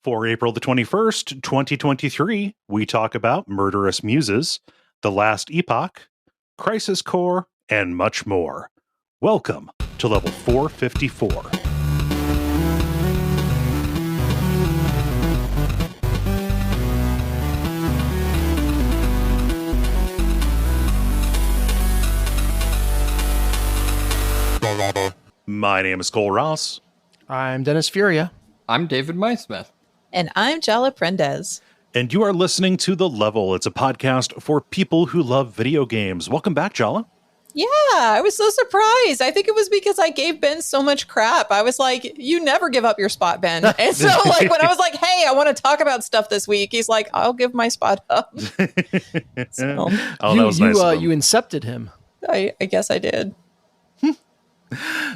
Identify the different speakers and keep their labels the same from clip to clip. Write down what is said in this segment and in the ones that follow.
Speaker 1: For April the 21st, 2023, we talk about Murderous Muses, The Last Epoch, Crisis Core, and much more. Welcome to level 454. My name is Kole Ross.
Speaker 2: I'm Dennis Furia.
Speaker 3: I'm David Maismith.
Speaker 4: And I'm Jala Prendez.
Speaker 1: And you are listening to The Level. It's a podcast for people who love video games. Welcome back, Jala.
Speaker 4: Yeah, I was so surprised. I think it was because I gave Ben so much crap. I was like, you never give up your spot, Ben. And so like when I was like, hey, I want to talk about stuff this week, he's like, I'll give my spot up. So,
Speaker 1: that was nice of him.
Speaker 2: You incepted him.
Speaker 4: I guess I did.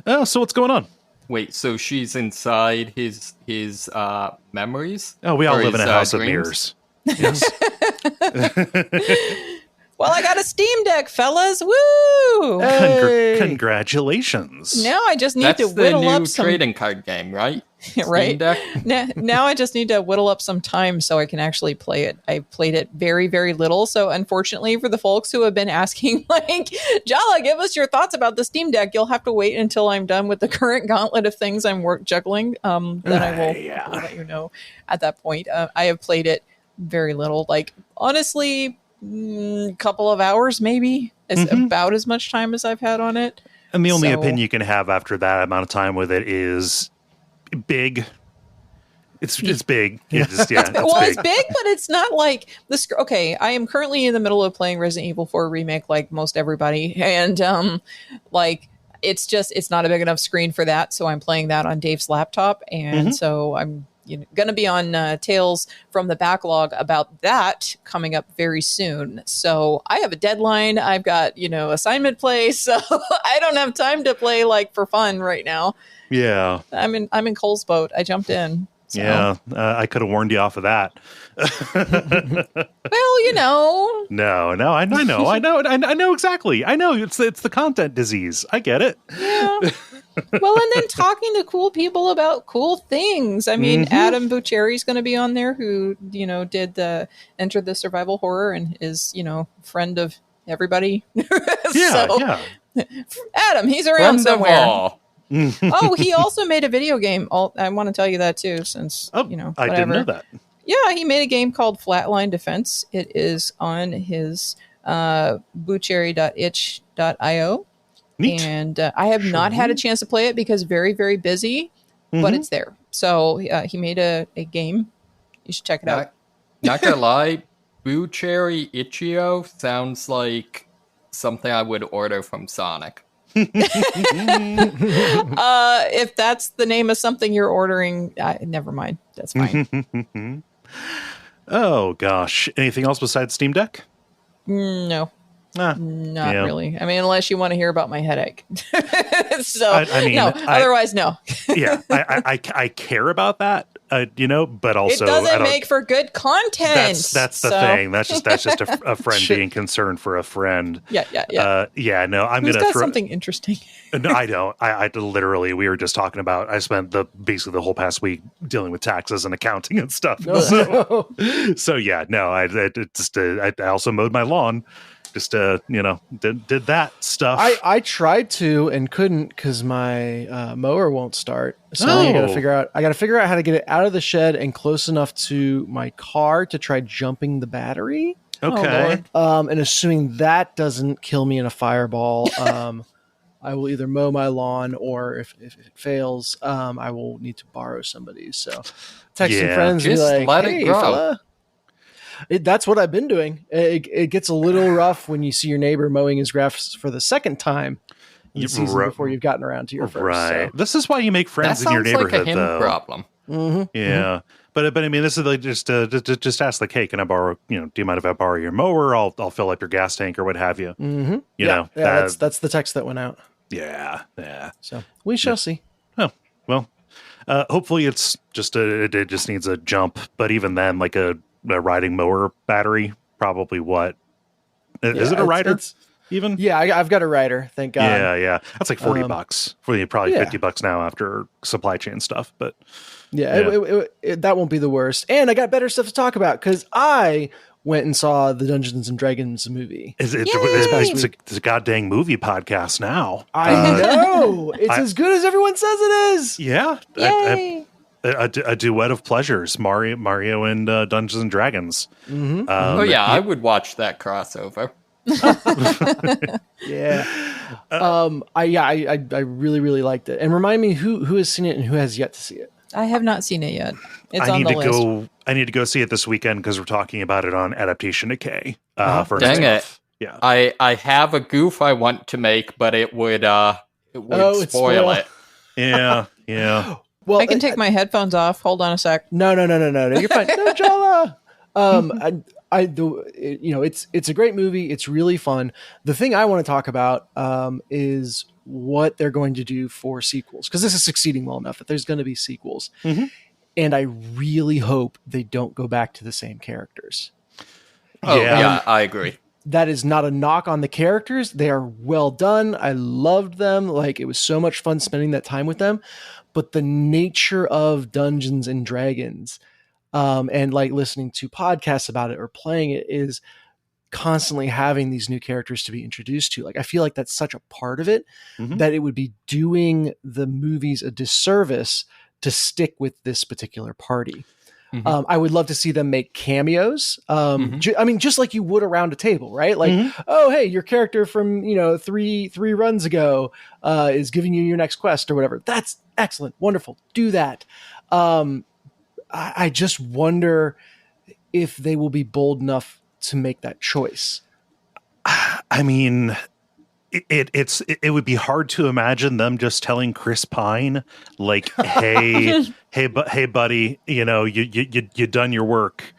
Speaker 1: So what's going on?
Speaker 3: Wait, so she's inside his memories?
Speaker 1: Oh, we all
Speaker 3: Or
Speaker 1: live in a
Speaker 3: his,
Speaker 1: house of
Speaker 3: dreams?
Speaker 1: mirrors. Yes.
Speaker 4: Well, I got a Steam Deck, fellas. Woo!
Speaker 2: Hey.
Speaker 1: Congratulations.
Speaker 4: Now I just need
Speaker 3: That's
Speaker 4: to
Speaker 3: the
Speaker 4: whittle
Speaker 3: new
Speaker 4: up some
Speaker 3: trading card game, right?
Speaker 4: right.
Speaker 3: Steam Deck?
Speaker 4: Now I just need to whittle up some time so I can actually play it. I played it very, very little. So unfortunately for the folks who have been asking, like, Jala, give us your thoughts about the Steam Deck, you'll have to wait until I'm done with the current gauntlet of things I'm juggling. Then I will let you know at that point. I have played it very little. Like, honestly, couple of hours maybe is about as much time as I've had on it.
Speaker 1: And the only opinion you can have after that amount of time with it is big. It's big. It's big.
Speaker 4: It's big, but it's not like this. Okay, I am currently in the middle of playing Resident Evil 4 remake, like most everybody, and like it's not a big enough screen for that. So I'm playing that on Dave's laptop, and so I'm going to be on Tales from the Backlog about that coming up very soon. So I have a deadline. I've got assignment play, so I don't have time to play like for fun right now.
Speaker 1: Yeah,
Speaker 4: I'm in Cole's boat. I jumped in. So.
Speaker 1: Yeah, I could have warned you off of that.
Speaker 4: Well,
Speaker 1: No, I know exactly. I know it's the content disease. I get it.
Speaker 4: Yeah. Well, and then talking to cool people about cool things. I mean, Adam Bucheri's going to be on there, who did the Enter the Survival Horror and is friend of everybody.
Speaker 1: Yeah.
Speaker 4: Adam, he's around
Speaker 3: Friend
Speaker 4: somewhere.
Speaker 3: of all.
Speaker 4: Oh, he also made a video game. I want to tell you that too, since
Speaker 1: I didn't know that.
Speaker 4: Yeah, he made a game called Flatline Defense. It is on his Bucheri.itch.io.
Speaker 1: Neat.
Speaker 4: And I have not had a chance to play it because very, very busy, but it's there. So he made a game. You should check it out.
Speaker 3: Not gonna lie, Bucheri Itch.io sounds like something I would order from Sonic.
Speaker 4: If that's the name of something you're ordering, never mind. That's fine.
Speaker 1: Oh, gosh. Anything else besides Steam Deck?
Speaker 4: No. Not really. I mean, unless you want to hear about my headache. So, otherwise, no.
Speaker 1: Yeah, I care about that, but also
Speaker 4: it doesn't make for good content.
Speaker 1: That's the thing. That's just a friend being concerned for a friend.
Speaker 4: Yeah.
Speaker 1: No, I'm
Speaker 4: Who's
Speaker 1: gonna
Speaker 4: got
Speaker 1: throw
Speaker 4: something interesting.
Speaker 1: No, I don't. I literally, we were just talking about. I spent basically the whole past week dealing with taxes and accounting and stuff. So yeah, no, I also mowed my lawn. Just did that stuff.
Speaker 2: I tried to and couldn't because my mower won't start. So I got to figure out how to get it out of the shed and close enough to my car to try jumping the battery.
Speaker 1: Okay.
Speaker 2: And assuming that doesn't kill me in a fireball, I will either mow my lawn or if it fails, I will need to borrow somebody's. So texting friends and be like,
Speaker 3: let
Speaker 2: hey,
Speaker 3: it grow.
Speaker 2: fella. That's what I've been doing. It gets a little rough when you see your neighbor mowing his grass for the second time in the season before you've gotten around to your first.
Speaker 1: Right.
Speaker 2: So.
Speaker 1: This is why you make friends
Speaker 3: that
Speaker 1: in your neighborhood,
Speaker 3: like a him
Speaker 1: though.
Speaker 3: problem.
Speaker 1: Yeah. But I mean, this is like just ask like, hey, can I borrow? Do you mind if I borrow your mower? I'll fill up your gas tank or what have you.
Speaker 2: That's the text that went out.
Speaker 1: Yeah.
Speaker 2: So we shall see.
Speaker 1: Oh well. Hopefully, it's just it just needs a jump. But even then, like a riding mower battery, probably what is it a rider? even.
Speaker 2: Yeah, I've got a writer. Thank God.
Speaker 1: Yeah. That's like $40 for you, probably $50 now after supply chain stuff. But
Speaker 2: that won't be the worst. And I got better stuff to talk about because I went and saw the Dungeons and Dragons movie.
Speaker 1: It's a goddamn movie podcast now.
Speaker 2: I know. It's as good as everyone says it is.
Speaker 1: Yeah.
Speaker 4: Yay!
Speaker 1: A duet of pleasures, Mario and Dungeons and Dragons.
Speaker 2: Mm-hmm.
Speaker 3: I would watch that crossover.
Speaker 2: Yeah. I really, really liked it. And remind me who has seen it and who has yet to see it.
Speaker 4: I have not seen it yet. It's on the list.
Speaker 1: I need to go see it this weekend because we're talking about it on Adaptation Decay. For
Speaker 3: Dang it!
Speaker 1: stuff. Yeah,
Speaker 3: I have a goof I want to make, but it would spoil it.
Speaker 1: Yeah.
Speaker 2: Well,
Speaker 4: I can take my headphones off. Hold on a sec.
Speaker 2: No. You're fine. No, Jala. It's a great movie. It's really fun. The thing I want to talk about is what they're going to do for sequels, because this is succeeding well enough that there's going to be sequels.
Speaker 1: Mm-hmm.
Speaker 2: And I really hope they don't go back to the same characters.
Speaker 3: Oh, yeah, I agree.
Speaker 2: That is not a knock on the characters. They are well done. I loved them. Like, it was so much fun spending that time with them. But the nature of Dungeons and Dragons, and like listening to podcasts about it or playing it, is constantly having these new characters to be introduced to. Like, I feel like that's such a part of it that it would be doing the movies a disservice to stick with this particular party. I would love to see them make cameos. Just like you would around a table, right? Like, oh, hey, your character from, three runs ago is giving you your next quest or whatever. That's excellent. Wonderful. Do that. I just wonder if they will be bold enough to make that choice.
Speaker 1: I mean, it would be hard to imagine them just telling Chris Pine, like, hey, buddy, you done your work.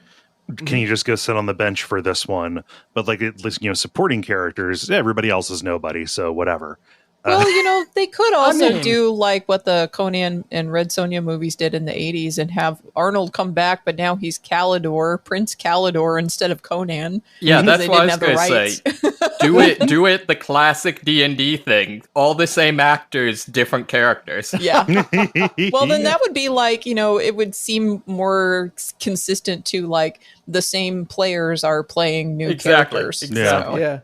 Speaker 1: Can you just go sit on the bench for this one? But like, at least, supporting characters, everybody else is nobody, so whatever.
Speaker 4: Well, they could also do like what the Conan and Red Sonja movies did in the 80s and have Arnold come back, but now he's Prince Calidor instead of Conan.
Speaker 3: Yeah, that's what I was going to say. Do it the classic D&D thing. All the same actors, different characters.
Speaker 4: Yeah. Well, then that would be like, it would seem more consistent to like the same players are playing new characters.
Speaker 3: Exactly.
Speaker 2: Yeah.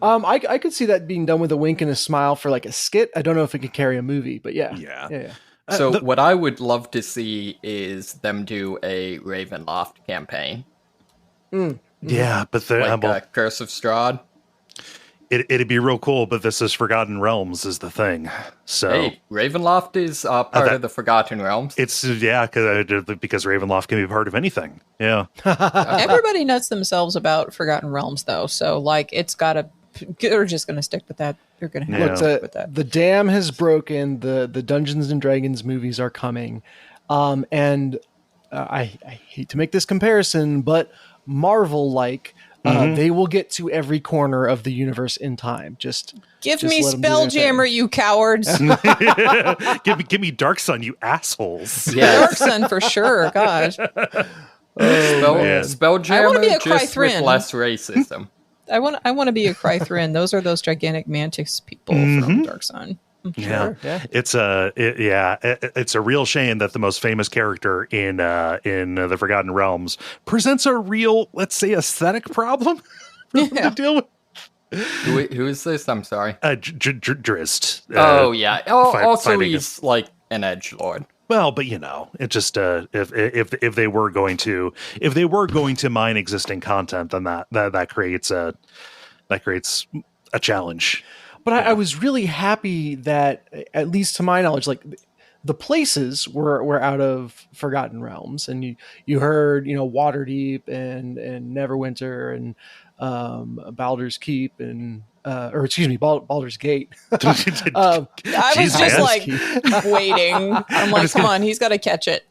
Speaker 2: I could see that being done with a wink and a smile for like a skit. I don't know if it could carry a movie, but yeah.
Speaker 3: So what I would love to see is them do a Ravenloft campaign.
Speaker 1: Yeah, but
Speaker 3: like Curse of Strahd.
Speaker 1: It'd be real cool, but this is Forgotten Realms is the thing. So
Speaker 3: hey, Ravenloft is part of the Forgotten Realms.
Speaker 1: It's because Ravenloft can be part of anything. Yeah.
Speaker 4: Everybody nuts themselves about Forgotten Realms, though. So like, they're just going to stick with that. They're going to have to stick with that.
Speaker 2: The dam has broken. The Dungeons and Dragons movies are coming, and I hate to make this comparison, but Marvel they will get to every corner of the universe in time. Just
Speaker 4: give me Spelljammer, you cowards.
Speaker 1: give me Dark Sun, you assholes.
Speaker 4: Yeah, Dark Sun for sure. God.
Speaker 3: Spelljammer just with less racism.
Speaker 4: I want to be a Crythrin. Those are those gigantic mantis people from Dark Sun.
Speaker 1: Sure. Yeah. It's a real shame that the most famous character in the Forgotten Realms presents a real, let's say, aesthetic problem to deal with.
Speaker 3: Who is this? I'm sorry.
Speaker 1: Drizzt.
Speaker 3: He's like an edgelord.
Speaker 1: Well, but it just if they were going to mine existing content, then that creates a challenge.
Speaker 2: But I was really happy that, at least to my knowledge, like the places were out of Forgotten Realms, and you heard Waterdeep and Neverwinter and Baldur's Keep and Baldur's Gate.
Speaker 4: I was just like waiting. I'm like, come on, he's got to catch it.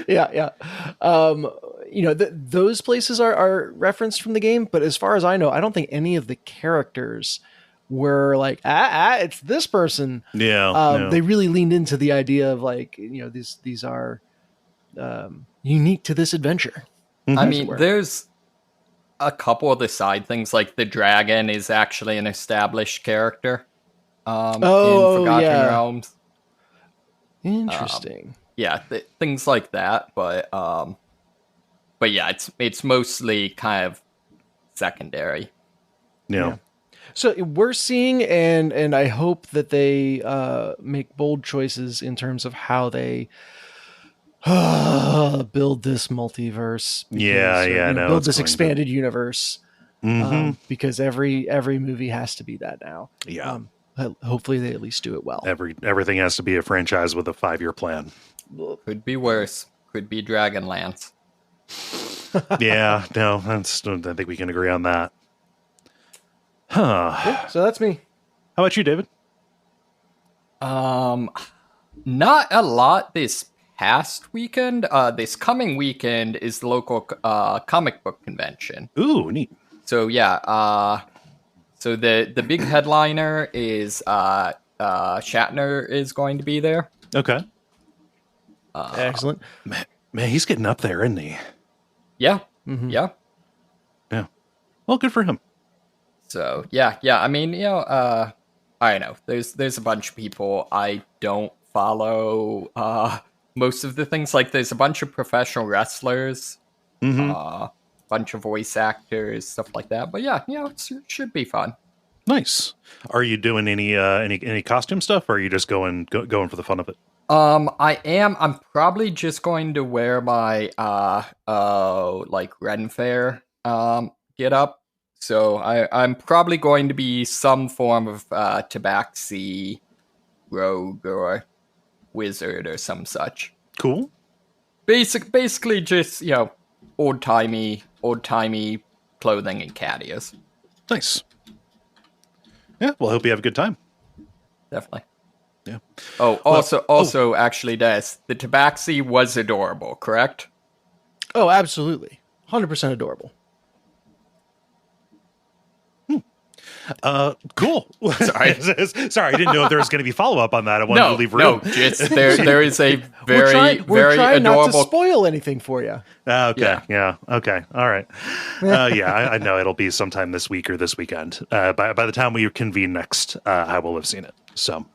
Speaker 2: Yeah. Those places are referenced from the game, but as far as I know, I don't think any of the characters were like, it's this person.
Speaker 1: Yeah.
Speaker 2: They really leaned into the idea of like, these are unique to this adventure.
Speaker 3: I mean, a couple of the side things, like the dragon is actually an established character in Forgotten Realms.
Speaker 2: Interesting.
Speaker 3: Things like that, but yeah, it's mostly kind of secondary.
Speaker 1: Yeah.
Speaker 2: So we're seeing, and I hope that they make bold choices in terms of how they build this multiverse. Build this expanded universe. Because every movie has to be that now.
Speaker 1: Yeah.
Speaker 2: Hopefully they at least do it well.
Speaker 1: Everything has to be a franchise with a 5-year plan.
Speaker 3: Could be worse. Could be Dragonlance.
Speaker 1: Yeah, no, I think we can agree on that. Huh.
Speaker 2: Yeah, so that's me.
Speaker 1: How about you, David?
Speaker 3: Not a lot this past weekend. This coming weekend is the local comic book convention.
Speaker 1: Ooh, neat.
Speaker 3: So yeah, so the big headliner is Shatner is going to be there.
Speaker 1: Okay.
Speaker 2: Excellent.
Speaker 1: Man, he's getting up there, isn't he?
Speaker 3: Yeah.
Speaker 1: Yeah. Well, good for him.
Speaker 3: So yeah. I mean, I don't know. There's a bunch of people I don't follow. Most of the things, like there's a bunch of professional wrestlers, bunch of voice actors, stuff like that. But yeah, it should be fun.
Speaker 1: Nice. Are you doing any costume stuff, or are you just going for the fun of it?
Speaker 3: I am. I'm probably just going to wear my like Ren Fair get up. So I'm probably going to be some form of tabaxi rogue or wizard or some such.
Speaker 1: Cool.
Speaker 3: Basically just, old timey clothing and cat ears.
Speaker 1: Nice. Yeah, well, I hope you have a good time.
Speaker 3: Definitely.
Speaker 1: Yeah.
Speaker 3: Oh, also, actually, Des, the tabaxi was adorable, correct?
Speaker 2: Oh, absolutely. 100% adorable.
Speaker 1: Cool. Sorry, I didn't know if there was going to be follow-up on that. I wanted to leave room.
Speaker 3: No, there is a very
Speaker 2: we're trying
Speaker 3: adorable...
Speaker 2: not to spoil anything for you.
Speaker 1: Okay, yeah, okay, all right. I know it'll be sometime this week or this weekend. By the time we convene next, I will have seen it. So,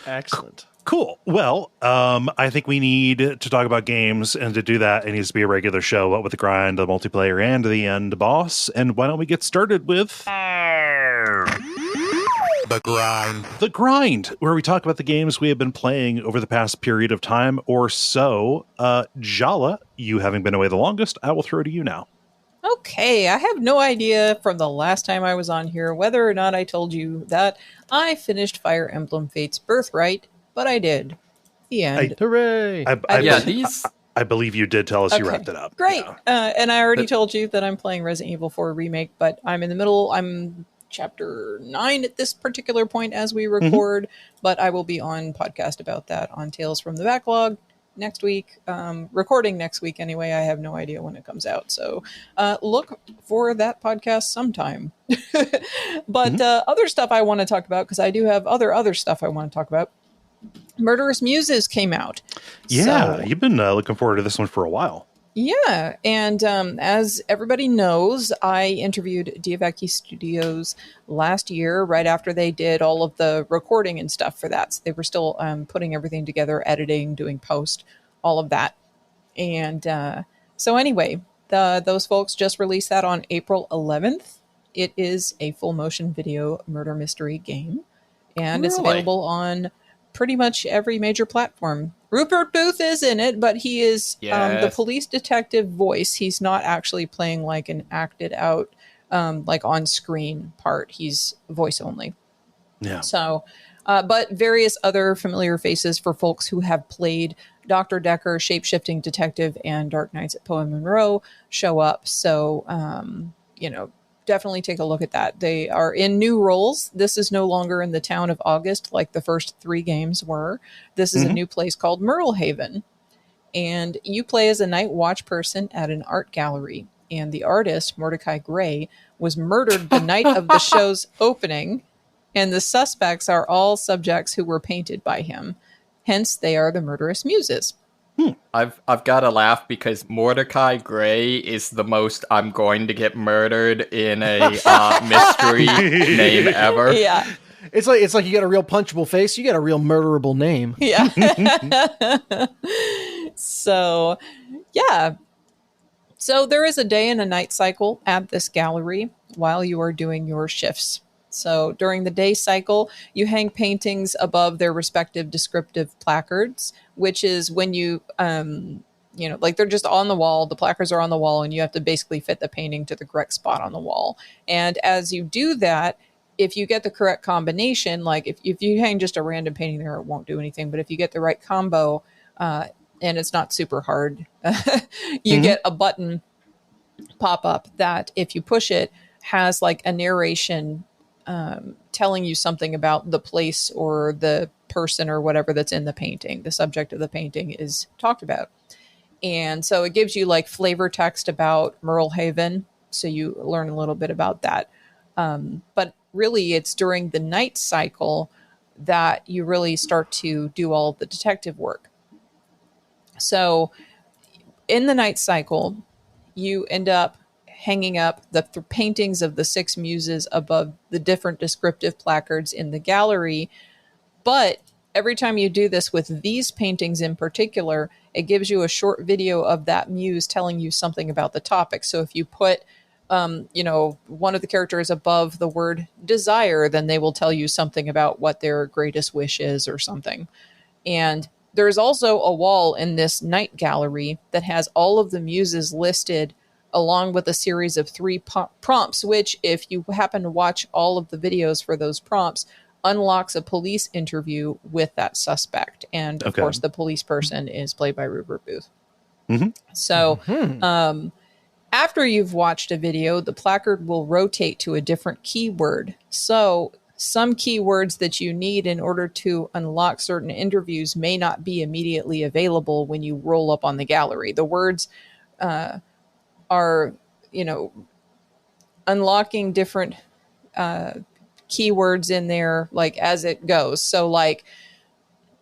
Speaker 2: excellent.
Speaker 1: Cool. Well, I think we need to talk about games, and to do that, it needs to be a regular show. What with the grind, the multiplayer, and the end boss. And why don't we get started with The Grind, where we talk about the games we have been playing over the past period of time or so. Jala, you having been away the longest, I will throw to you now.
Speaker 4: Okay, I have no idea from the last time I was on here whether or not I told you that I finished Fire Emblem Fates Birthright, but I did. The end.
Speaker 2: Hooray!
Speaker 1: I believe you did tell us you wrapped it up.
Speaker 4: Great. Yeah. And I already told you that I'm playing Resident Evil 4 Remake, but I'm in the middle. I'm chapter 9 at this particular point as we record, but I will be on podcast about that on Tales from the Backlog next week. Recording next week anyway. I have no idea when it comes out. So look for that podcast sometime. But other stuff I want to talk about, because I do have other stuff I want to talk about. Murderous Muses came out.
Speaker 1: Yeah, so, you've been looking forward to this one for a while.
Speaker 4: Yeah, and as everybody knows, I interviewed Diavecchi Studios last year, right after they did all of the recording and stuff for that. So they were still putting everything together, editing, doing post, all of that. And so anyway, those folks just released that on April 11th. It is a full motion video murder mystery game, and it's available on pretty much every major platform. Rupert Booth is in it, but he is the police detective voice. He's not actually playing like an acted out, like on screen part. He's voice only.
Speaker 1: Yeah.
Speaker 4: So, but various other familiar faces for folks who have played Dr. Decker, Shapeshifting Detective, and Dark Knights at Poe Monroe show up. So, definitely take a look at that. They are in new roles. This is no longer in the town of August like the first 3 games were. This is a new place called Myrtlehaven. And you play as a night watch person at an art gallery. And the artist, Mordecai Gray, was murdered the night of the show's opening. And the suspects are all subjects who were painted by him. Hence, they are the Murderous Muses.
Speaker 3: I've got to laugh because Mordecai Gray is the most I'm going to get murdered in a mystery name ever.
Speaker 4: Yeah.
Speaker 2: It's like you got a real punchable face, you got a real murderable name.
Speaker 4: Yeah. So, yeah. So there is a day and a night cycle at this gallery while you are doing your shifts. So during the day cycle, you hang paintings above their respective descriptive placards, which is when you, like they're just on the wall. The placards are on the wall, and you have to basically fit the painting to the correct spot on the wall. And as you do that, if you get the correct combination, like if you hang just a random painting there, it won't do anything. But if you get the right combo, and it's not super hard, you get a button pop up that if you push it has like a narration telling you something about the place or the person or whatever that's in the painting. The subject of the painting is talked about. And so it gives you like flavor text about Merle Haven. So you learn a little bit about that. But really it's during the night cycle that you really start to do all the detective work. So in the night cycle, you end up hanging up the paintings of the 6 muses above the different descriptive placards in the gallery. But every time you do this with these paintings in particular, it gives you a short video of that muse telling you something about the topic. So if you put, one of the characters above the word desire, then they will tell you something about what their greatest wish is or something. And there's also a wall in this night gallery that has all of the muses listed along with a series of 3 prompts, which if you happen to watch all of the videos for those prompts, unlocks a police interview with that suspect. And of course, the police person is played by Rupert Booth. Mm-hmm. So after you've watched a video, the placard will rotate to a different keyword. So some keywords that you need in order to unlock certain interviews may not be immediately available when you roll up on the gallery. The words are, unlocking different keywords in there, like as it goes. So like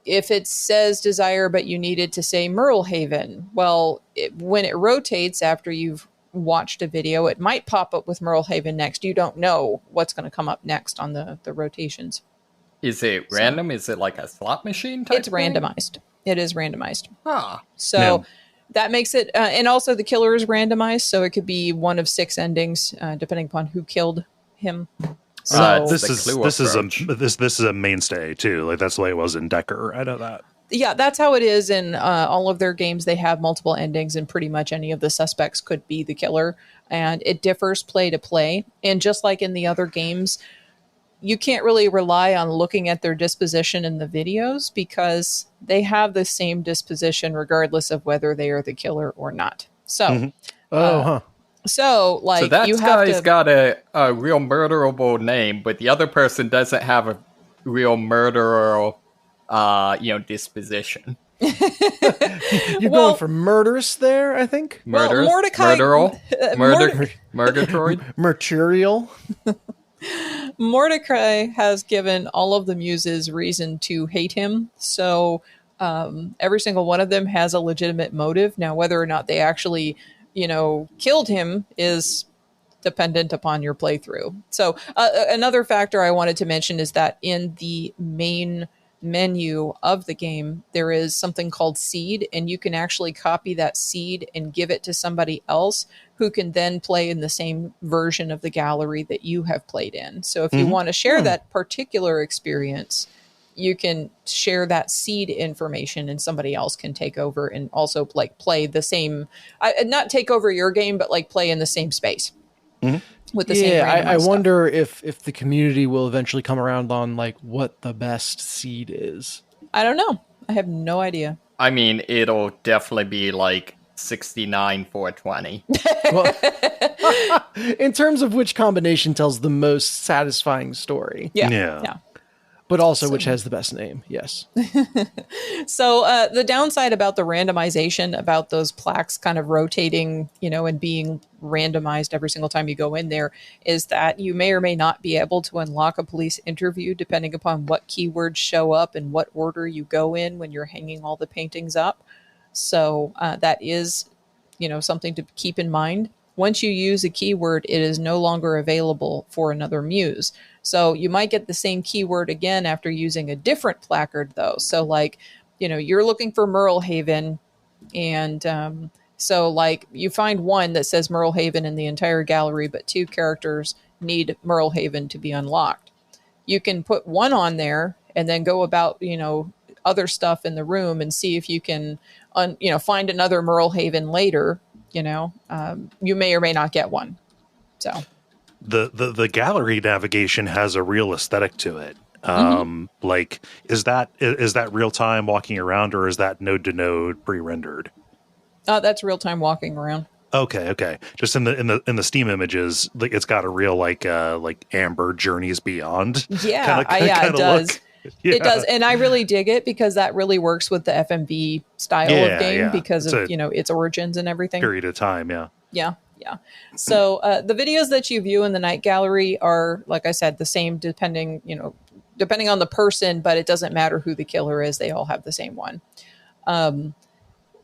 Speaker 4: if it says desire, but you needed to say Merle Haven, well, when it rotates after you've watched a video, it might pop up with Merle Haven next. You don't know what's going to come up next on the rotations.
Speaker 3: Is it random? Is it like a slot machine type
Speaker 4: It's
Speaker 3: thing?
Speaker 4: randomized. It is randomized.
Speaker 3: So
Speaker 4: that makes it, and also the killer is randomized, so it could be one of 6 endings, depending upon who killed him. So
Speaker 1: this is a mainstay too. Like that's the way it was in Decker. I know that.
Speaker 4: Yeah, that's how it is in all of their games. They have multiple endings, and pretty much any of the suspects could be the killer. And it differs play to play. And just like in the other games, you can't really rely on looking at their disposition in the videos because they have the same disposition regardless of whether they are the killer or not. So, so
Speaker 3: that guy's got a real murderable name, but the other person doesn't have a real murderer, disposition.
Speaker 2: You're going for Murderous there, I think.
Speaker 3: Murderous,
Speaker 4: Mordecai,
Speaker 3: Murgatroyd,
Speaker 2: Mercurial.
Speaker 4: Mordecai has given all of the muses reason to hate him. So every single one of them has a legitimate motive. Now, whether or not they actually, killed him is dependent upon your playthrough. So another factor I wanted to mention is that in the main menu of the game, there is something called seed, and you can actually copy that seed and give it to somebody else who can then play in the same version of the gallery that you have played in. So if you want to share that particular experience, you can share that seed information and somebody else can take over and also like play the same, not take over your game, but like play in the same space. With the same
Speaker 2: I wonder if the community will eventually come around on like what the best seed is.
Speaker 4: I don't know. I have no idea.
Speaker 3: I mean, it'll definitely be like 69 420.
Speaker 2: Well, in terms of which combination tells the most satisfying story.
Speaker 4: Yeah.
Speaker 2: But also which has the best name. Yes.
Speaker 4: So the downside about the randomization, about those plaques kind of rotating, and being randomized every single time you go in there, is that you may or may not be able to unlock a police interview depending upon what keywords show up and what order you go in when you're hanging all the paintings up. So that is, something to keep in mind. Once you use a keyword, it is no longer available for another muse. So you might get the same keyword again after using a different placard, though. So like, you're looking for Merlehaven, and so like you find one that says Merlehaven in the entire gallery, but 2 characters need Merlehaven to be unlocked. You can put one on there and then go about, other stuff in the room and see if you can, find another Merlehaven later. You may or may not get one. So
Speaker 1: the gallery navigation has a real aesthetic to it. Like, is that real time walking around, or is that node to node pre-rendered?
Speaker 4: That's real time walking around.
Speaker 1: Okay. Just in the Steam images, like it's got a real like Amber Journeys Beyond.
Speaker 4: Yeah, it does. Look. Yeah. It does, and I really dig it because that really works with the FMV style of game because of its origins and everything.
Speaker 1: Period of time, yeah.
Speaker 4: Yeah. So the videos that you view in the night gallery are, like I said, the same depending on the person, but it doesn't matter who the killer is; they all have the same one.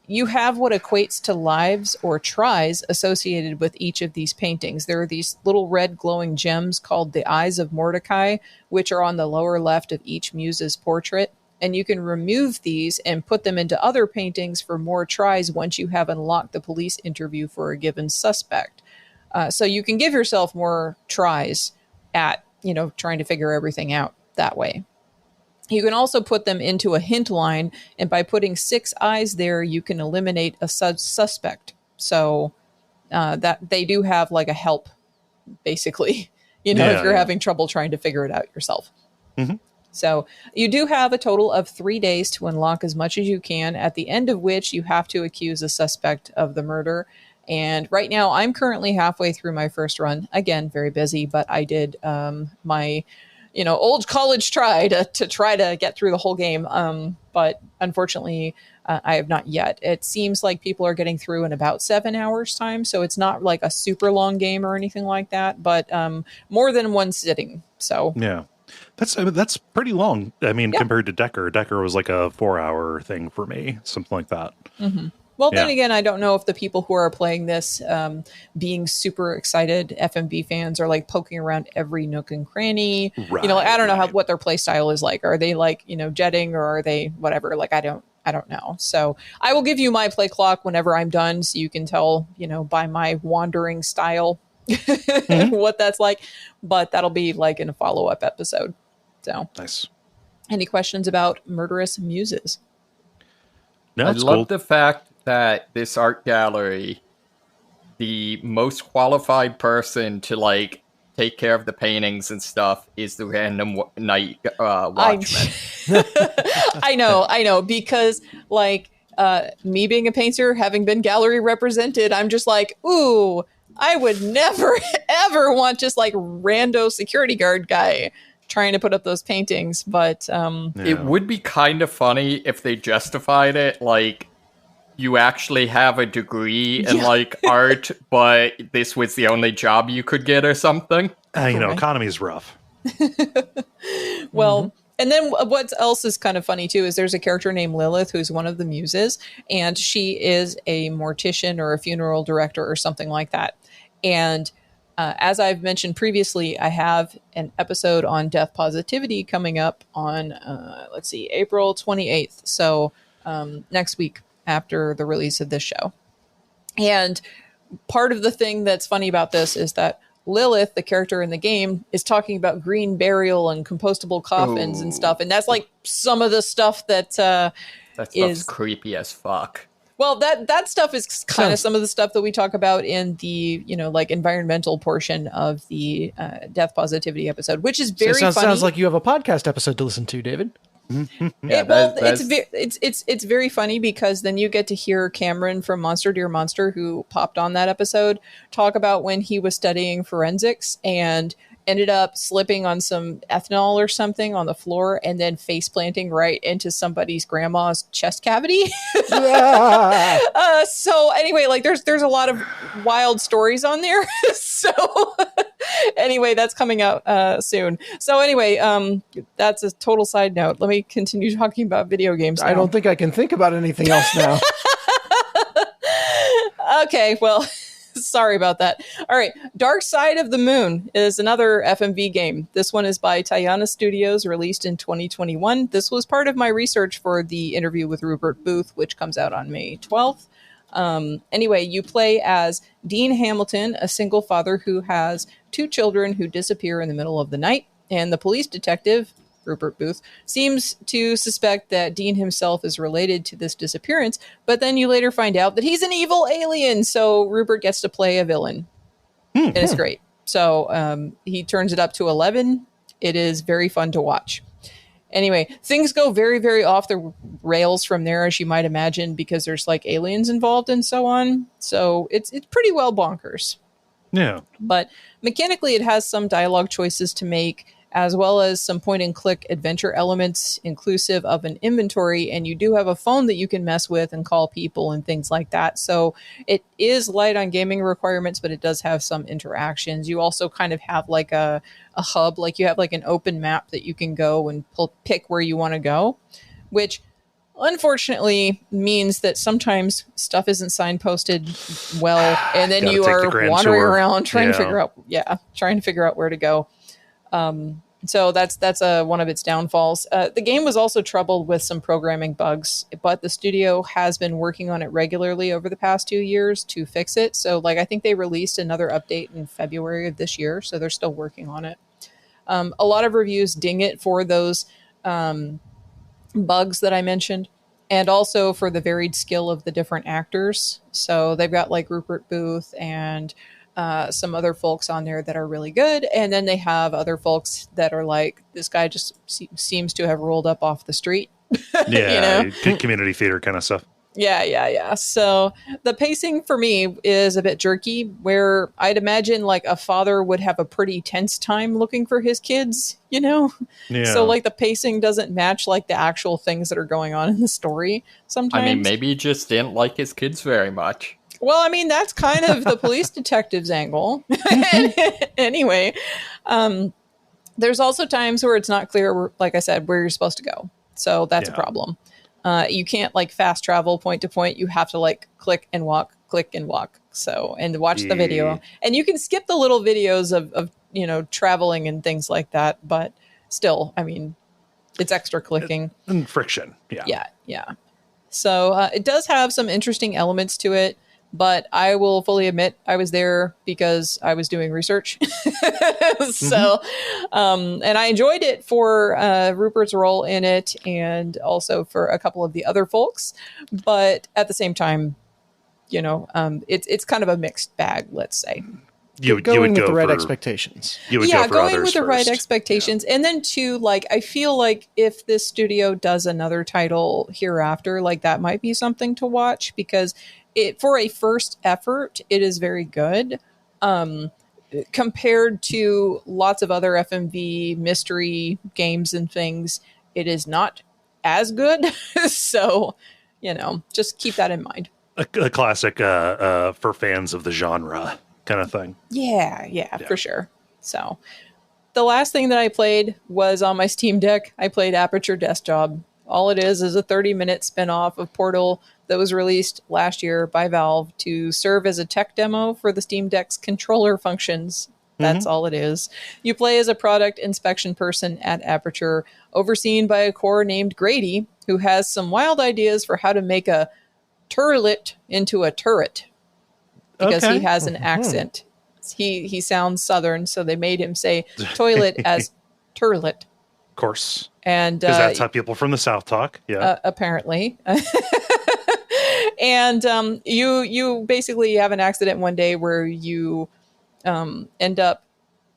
Speaker 4: You have what equates to lives or tries associated with each of these paintings. There are these little red glowing gems called the Eyes of Mordecai, which are on the lower left of each muse's portrait. And you can remove these and put them into other paintings for more tries once you have unlocked the police interview for a given suspect. So you can give yourself more tries at, trying to figure everything out that way. You can also put them into a hint line, and by putting 6 eyes there, you can eliminate a suspect. So that they do have like a help, basically, if you're having trouble trying to figure it out yourself. Mm-hmm. So you do have a total of 3 days to unlock as much as you can, at the end of which you have to accuse a suspect of the murder. And right now, I'm currently halfway through my first run. Again, very busy, but I did my old college try to get through the whole game. But unfortunately, I have not yet. It seems like people are getting through in about 7 hours time. So it's not like a super long game or anything like that, but more than one sitting. So
Speaker 1: yeah, that's pretty long. I mean, compared to Decker was like a 4-hour thing for me, something like that. Mm-hmm.
Speaker 4: Well, then again, I don't know if the people who are playing this, being super excited FMV fans, are like poking around every nook and cranny. Right, I don't know what their play style is like. Are they like, jetting, or are they whatever? Like, I don't know. So I will give you my play clock whenever I'm done, so you can tell, by my wandering style what that's like. But that'll be like in a follow-up episode. So
Speaker 1: nice.
Speaker 4: Any questions about Murderous Muses?
Speaker 3: No, I love the fact that this art gallery, the most qualified person to like take care of the paintings and stuff is the random night watchman.
Speaker 4: I know, because like me being a painter, having been gallery represented, I'm just like, ooh, I would never ever want just like rando security guard guy trying to put up those paintings. But
Speaker 3: it would be kind of funny if they justified it like, you actually have a degree in like art, but this was the only job you could get or something.
Speaker 1: Economy is rough.
Speaker 4: Well, and then what else is kind of funny too is there's a character named Lilith who's one of the muses, and she is a mortician or a funeral director or something like that. And as I've mentioned previously, I have an episode on death positivity coming up on, April 28th. So next week, after the release of this show. And part of the thing that's funny about this is that Lilith, the character in the game, is talking about green burial and compostable coffins and stuff. And that's like some of the stuff that
Speaker 3: stuff's creepy as fuck.
Speaker 4: Well, that stuff is kind of some of the stuff that we talk about in the, like environmental portion of the death positivity episode, which is very funny.
Speaker 2: Sounds like you have a podcast episode to listen to, David.
Speaker 4: It's very funny because then you get to hear Cameron from Monster Dear Monster, who popped on that episode, talk about when he was studying forensics and ended up slipping on some ethanol or something on the floor and then face planting right into somebody's grandma's chest cavity. So anyway, like there's a lot of wild stories on there. So anyway, that's coming out soon. So anyway, that's a total side note. Let me continue talking about video games now.
Speaker 2: I don't think I can think about anything else now.
Speaker 4: Okay, well, sorry about that. All right, Dark Side of the Moon is another FMV game. This one is by Tayana Studios, released in 2021. This was part of my research for the interview with Rupert Booth, which comes out on May 12th. Anyway, you play as Dean Hamilton, a single father who has 2 children who disappear in the middle of the night, and the police detective, Rupert Booth, seems to suspect that Dean himself is related to this disappearance, but then you later find out that he's an evil alien, so Rupert gets to play a villain. And it's great. So he turns it up to 11. It is very fun to watch. Anyway, things go very, very off the rails from there, as you might imagine, because there's like aliens involved and so on. So it's pretty well bonkers.
Speaker 1: Yeah.
Speaker 4: But mechanically, it has some dialogue choices to make, as well as some point-and-click adventure elements inclusive of an inventory, and you do have a phone that you can mess with and call people and things like that. So it is light on gaming requirements, but it does have some interactions. You also kind of have like a hub, like you have like an open map that you can go and pick where you want to go, which unfortunately means that sometimes stuff isn't signposted well, and then you are wandering around trying to figure out where to go. So that's one of its downfalls. The game was also troubled with some programming bugs, but the studio has been working on it regularly over the past 2 years to fix it. So like, I think they released another update in February of this year, so they're still working on it. A lot of reviews ding it for those bugs that I mentioned, and also for the varied skill of the different actors. So they've got like Rupert Booth and some other folks on there that are really good. And then they have other folks that are like, this guy just seems to have rolled up off the street.
Speaker 1: Yeah, you know? Community theater kind of stuff.
Speaker 4: Yeah. So the pacing for me is a bit jerky, where I'd imagine like a father would have a pretty tense time looking for his kids, you know?
Speaker 1: Yeah.
Speaker 4: So like the pacing doesn't match like the actual things that are going on in the story sometimes.
Speaker 3: I mean, maybe he just didn't like his kids very much.
Speaker 4: Well, I mean, that's kind of the police detective's angle. Anyway, there's also times where it's not clear, like I said, where you're supposed to go. So that's a problem. You can't like fast travel point to point. You have to like click and walk. So, and watch the video. And you can skip the little videos of you know, traveling and things like that. But still, I mean, it's extra clicking.
Speaker 1: And friction.
Speaker 4: Yeah. So it does have some interesting elements to it. But I will fully admit I was there because I was doing research. So, and I enjoyed it for Rupert's role in it, and also for a couple of the other folks. But at the same time, you know, it's kind of a mixed bag, let's say.
Speaker 2: You would go with the right expectations.
Speaker 1: You would go for
Speaker 4: going
Speaker 1: others
Speaker 4: with the
Speaker 1: first.
Speaker 4: right expectations. And then too, like, I feel like if this studio does another title hereafter, like that might be something to watch, because for a first effort, it is very good. Compared to lots of other FMV mystery games and things, it is not as good. So, you know, just keep that in mind.
Speaker 1: A classic for fans of the genre kind of thing.
Speaker 4: Yeah, for sure. So the last thing that I played was on my Steam Deck. I played Aperture Desktop. All it is a 30-minute spinoff of Portal that was released last year by Valve to serve as a tech demo for the Steam Deck's controller functions. That's all it is. You play as a product inspection person at Aperture, overseen by a core named Grady, who has some wild ideas for how to make a turlet into a turret, because he has an accent. He sounds Southern, so they made him say toilet as turlet.
Speaker 1: Of course.
Speaker 4: And
Speaker 1: because that's how people from the South talk. Yeah.
Speaker 4: Apparently. And you basically have an accident one day where you end up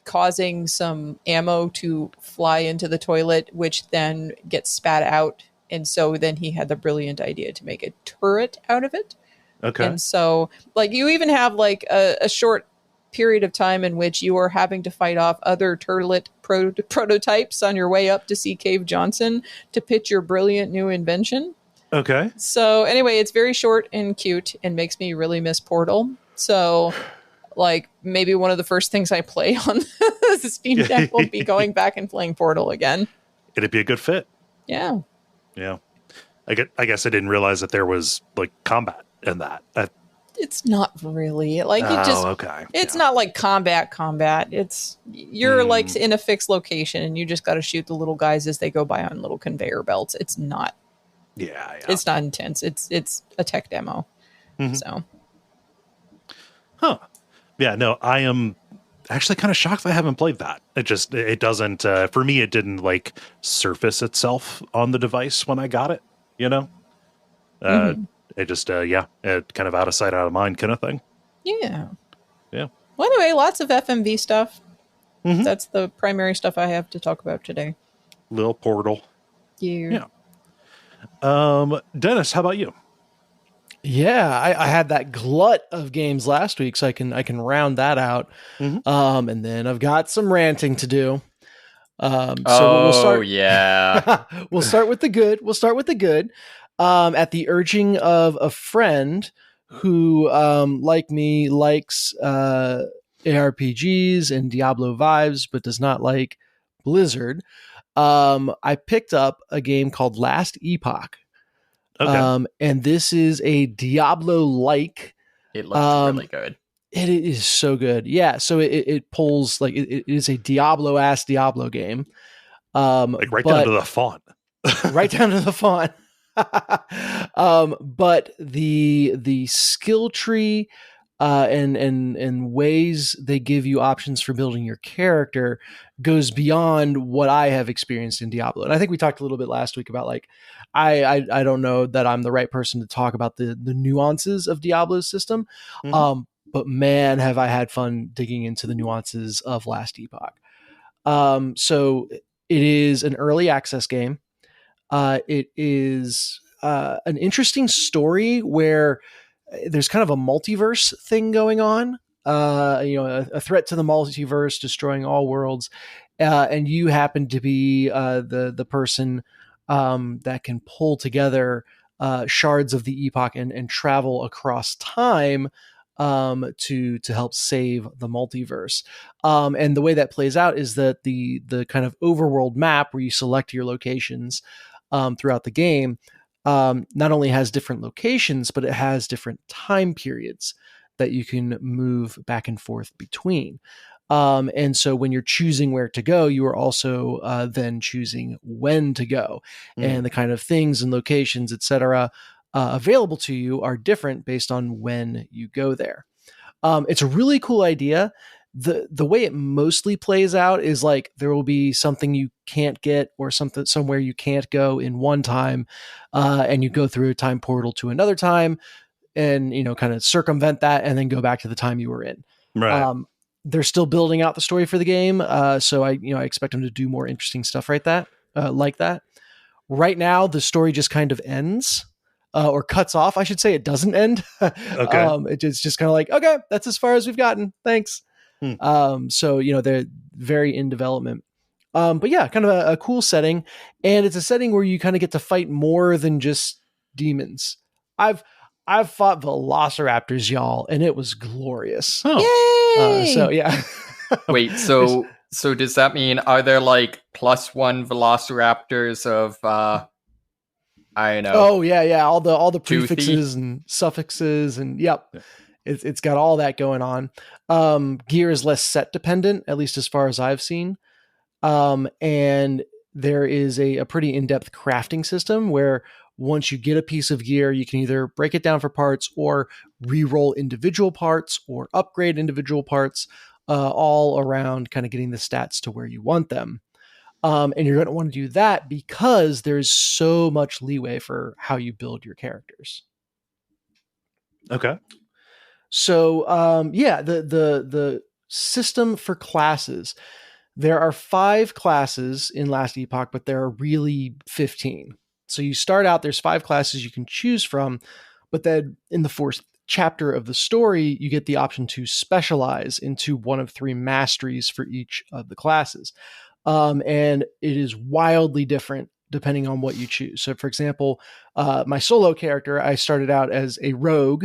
Speaker 4: causing some ammo to fly into the toilet, which then gets spat out. And so then he had the brilliant idea to make a turret out of it.
Speaker 1: Okay.
Speaker 4: And so, like, you even have like a short period of time in which you are having to fight off other turlet prototypes on your way up to see Cave Johnson to pitch your brilliant new invention. Okay. So anyway, it's very short and cute and makes me really miss Portal. So, like, maybe one of the first things I play on the Steam Deck will be going back and playing Portal again.
Speaker 1: It'd be a good fit.
Speaker 4: Yeah.
Speaker 1: Yeah. I guess I didn't realize that there was like combat in that.
Speaker 4: It's not really like it just.
Speaker 1: Okay.
Speaker 4: It's not like combat. It's you're like in a fixed location and you just got to shoot the little guys as they go by on little conveyor belts. It's not.
Speaker 1: Yeah.
Speaker 4: It's not intense. It's a tech demo. So.
Speaker 1: Huh. Yeah. No, I am actually kind of shocked I haven't played that. It doesn't. For me, it didn't like surface itself on the device when I got it. You know. It just, it kind of out of sight, out of mind kind of thing.
Speaker 4: Yeah.
Speaker 1: Yeah.
Speaker 4: Well, anyway, lots of FMV stuff. That's the primary stuff I have to talk about today.
Speaker 1: Little Portal.
Speaker 4: Yeah.
Speaker 1: Dennis, how about you?
Speaker 2: Yeah, I had that glut of games last week, so I can round that out. And then I've got some ranting to do. We'll start.
Speaker 3: Yeah.
Speaker 2: We'll start with the good. At the urging of a friend who, like me, likes ARPGs and Diablo vibes, but does not like Blizzard, I picked up a game called Last Epoch.
Speaker 1: Okay.
Speaker 2: And this is a Diablo-like.
Speaker 3: It looks really good.
Speaker 2: It is so good. Yeah. So it pulls like it is a Diablo-ass Diablo game.
Speaker 1: Like down to the font.
Speaker 2: Right down to the font. But the skill tree and ways they give you options for building your character goes beyond what I have experienced in Diablo. And I think we talked a little bit last week about like I don't know that I'm the right person to talk about the nuances of Diablo's system. But man, have I had fun digging into the nuances of Last Epoch. So it is an early access game. It is an interesting story where there's kind of a multiverse thing going on. A threat to the multiverse, destroying all worlds, and you happen to be the person that can pull together shards of the epoch and travel across time to help save the multiverse. And the way that plays out is that the kind of overworld map where you select your locations throughout the game not only has different locations, but it has different time periods that you can move back and forth between. And so when you're choosing where to go, you are also then choosing when to go. And the kind of things and locations, etc., available to you are different based on when you go there. It's a really cool idea. The way it mostly plays out is like there will be something you can't get or somewhere you can't go in one time, and you go through a time portal to another time and kind of circumvent that and then go back to the time you were in.
Speaker 1: Right.
Speaker 2: They're still building out the story for the game, so I expect them to do more interesting stuff like that. Right now, the story just kind of ends. Or cuts off, I should say. It doesn't end.
Speaker 1: Okay.
Speaker 2: It's just kind of like, okay, that's as far as we've gotten. Thanks. So they're very in development. But yeah, kind of a cool setting, and it's a setting where you kind of get to fight more than just demons. I've fought velociraptors, y'all, and it was glorious.
Speaker 4: Yay!
Speaker 2: So yeah.
Speaker 3: Wait, so does that mean are there like +1 velociraptors of I don't know.
Speaker 2: Oh yeah. All the
Speaker 3: Toothy.
Speaker 2: prefixes and suffixes and yep. Yeah. It's got all that going on. Gear is less set dependent, at least as far as I've seen. And there is a pretty in-depth crafting system where once you get a piece of gear, you can either break it down for parts or re-roll individual parts or upgrade individual parts, all around kind of getting the stats to where you want them. And you're going to want to do that because there's so much leeway for how you build your characters.
Speaker 1: Okay.
Speaker 2: So, the system for classes, there are 5 classes in Last Epoch, but there are really 15. So you start out, there's 5 classes you can choose from, but then in the 4th chapter of the story, you get the option to specialize into one of 3 masteries for each of the classes. And it is wildly different depending on what you choose. So for example, my solo character, I started out as a rogue.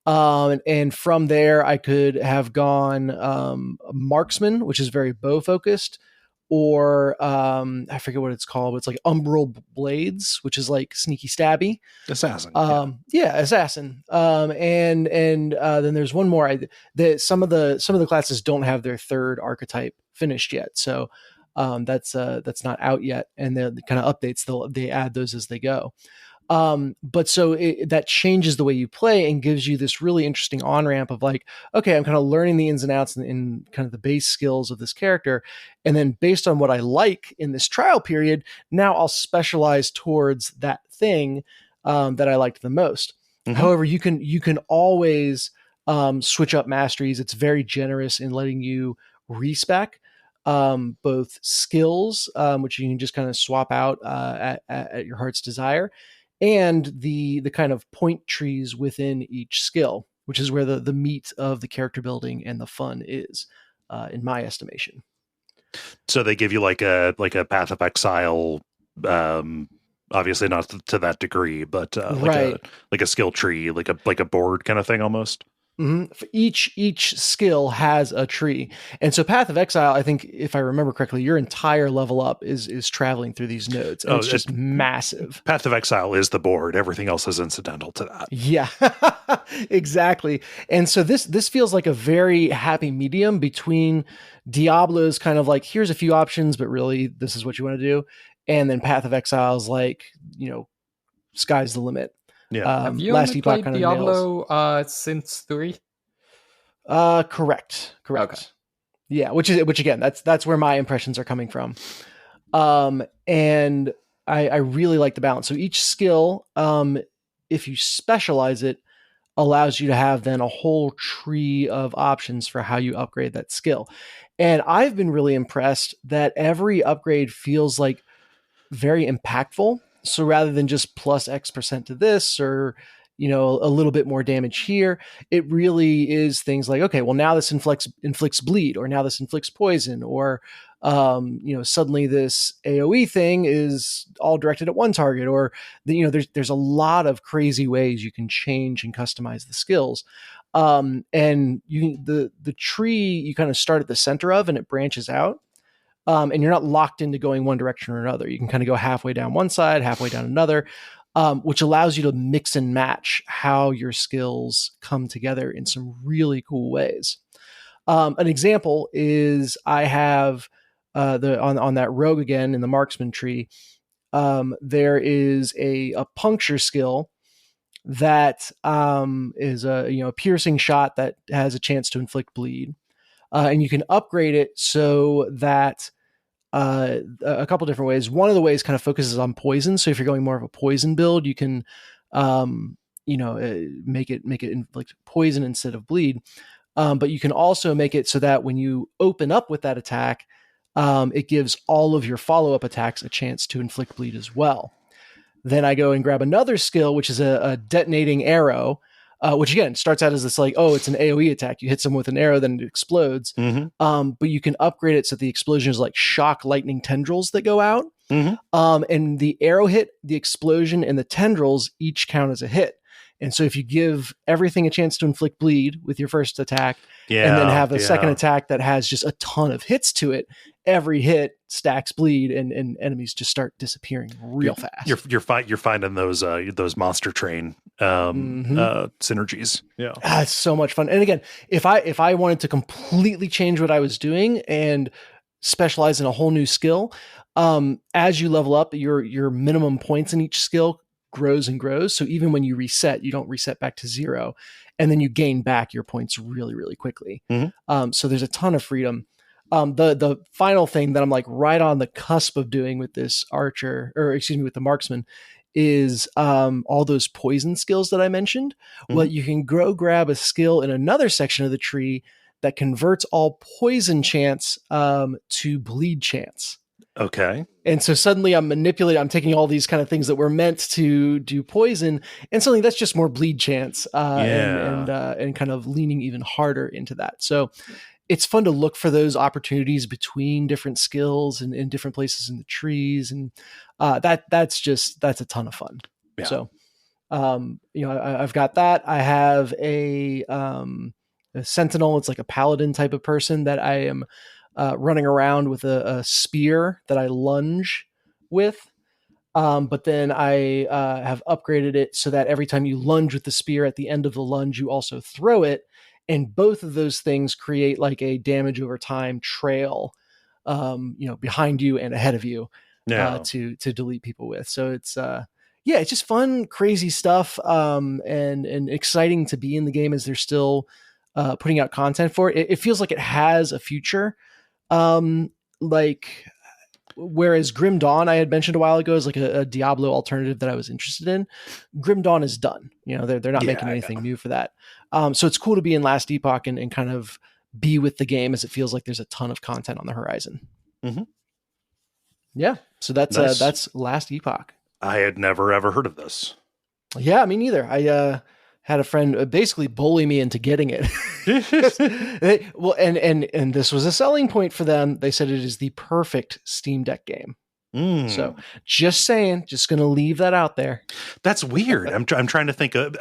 Speaker 2: And from there I could have gone, marksman, which is very bow focused, or I forget what it's called, but it's like umbral blades, which is like sneaky stabby.
Speaker 1: Assassin.
Speaker 2: Assassin. And then there's one more. Some of the classes don't have their third archetype finished yet, so that's not out yet. And the kind of updates, they add those as they go. But so that changes the way you play and gives you this really interesting on-ramp of like, okay, I'm kind of learning the ins and outs and kind of the base skills of this character. And then based on what I like in this trial period, now I'll specialize towards that thing that I liked the most. Mm-hmm. However, you can always switch up masteries. It's very generous in letting you respec both skills, which you can just kind of swap out at your heart's desire, and the kind of point trees within each skill, which is where the meat of the character building and the fun is, in my estimation.
Speaker 1: So they give you like a Path of Exile, obviously not to that degree, but like a skill tree, like a board kind of thing almost.
Speaker 2: Mm-hmm. Each skill has a tree. And so Path of Exile, I think if I remember correctly, your entire level up is traveling through these nodes. And it's just massive.
Speaker 1: Path of Exile is the board. Everything else is incidental to that.
Speaker 2: Yeah, exactly. And so this feels like a very happy medium between Diablo's kind of like, here's a few options, but really this is what you want to do. And then Path of Exile is like, sky's the limit.
Speaker 3: Yeah. Have you only played Diablo since 3?
Speaker 2: Correct. Okay. Yeah, which again, that's where my impressions are coming from. And I really like the balance. So each skill, if you specialize it, allows you to have then a whole tree of options for how you upgrade that skill. And I've been really impressed that every upgrade feels like very impactful. So rather than just plus X% to this or, a little bit more damage here, it really is things like, okay, well now this inflicts bleed, or now this inflicts poison, or, suddenly this AoE thing is all directed at one target, or, there's a lot of crazy ways you can change and customize the skills. And the tree you kind of start at the center of, and it branches out. And you're not locked into going one direction or another. You can kind of go halfway down one side, halfway down another, which allows you to mix and match how your skills come together in some really cool ways. An example is I have on that rogue again in the marksman tree. There is a puncture skill that is a piercing shot that has a chance to inflict bleed, and you can upgrade it so that a couple different ways. One of the ways kind of focuses on poison. So if you're going more of a poison build, you can, make it inflict poison instead of bleed. But you can also make it so that when you open up with that attack, it gives all of your follow-up attacks a chance to inflict bleed as well. Then I go and grab another skill, which is a detonating arrow, which again starts out as this like, oh, it's an AoE attack. You hit someone with an arrow, then it explodes. Mm-hmm. But you can upgrade it so the explosion is like shock lightning tendrils that go out. Mm-hmm. And the arrow hit, the explosion, and the tendrils each count as a hit. And so if you give everything a chance to inflict bleed with your first attack, and then have a second attack that has just a ton of hits to it, every hit stacks bleed, and enemies just start disappearing real fast.
Speaker 1: You're finding those monster train synergies. Yeah,
Speaker 2: it's so much fun. And again, if I wanted to completely change what I was doing and specialize in a whole new skill, as you level up, your minimum points in each skill grows and grows. So even when you reset, you don't reset back to 0, and then you gain back your points really, really quickly. Mm-hmm. So there's a ton of freedom. The final thing that I'm like right on the cusp of doing with this archer, with the marksman, is all those poison skills that I mentioned. Mm-hmm. Well, you can grab a skill in another section of the tree that converts all poison chance to bleed chance.
Speaker 1: Okay.
Speaker 2: And so suddenly I'm taking all these kind of things that were meant to do poison, and suddenly that's just more bleed chance, and kind of leaning even harder into that. So it's fun to look for those opportunities between different skills and in different places in the trees. And that's a ton of fun. Yeah. So, I've got that. I have a sentinel. It's like a paladin type of person that I am running around with a spear that I lunge with. But then I have upgraded it so that every time you lunge with the spear, at the end of the lunge, you also throw it. And both of those things create like a damage over time trail, behind you and ahead of you to delete people with. So it's it's just fun, crazy stuff, and exciting to be in the game as they're still putting out content for it. It feels like it has a future. Whereas Grim Dawn, I had mentioned a while ago, is like a Diablo alternative that I was interested in. Grim Dawn is done. They're not making anything new for that. So it's cool to be in Last Epoch and kind of be with the game, as it feels like there's a ton of content on the horizon.
Speaker 1: Mm-hmm.
Speaker 2: Yeah. So that's Last Epoch.
Speaker 1: I had never ever heard of this.
Speaker 2: Yeah, me neither. I had a friend basically bully me into getting it. Well, and this was a selling point for them. They said it is the perfect Steam Deck game. So just saying, just going to leave that out there.
Speaker 1: That's weird. I'm trying to think of,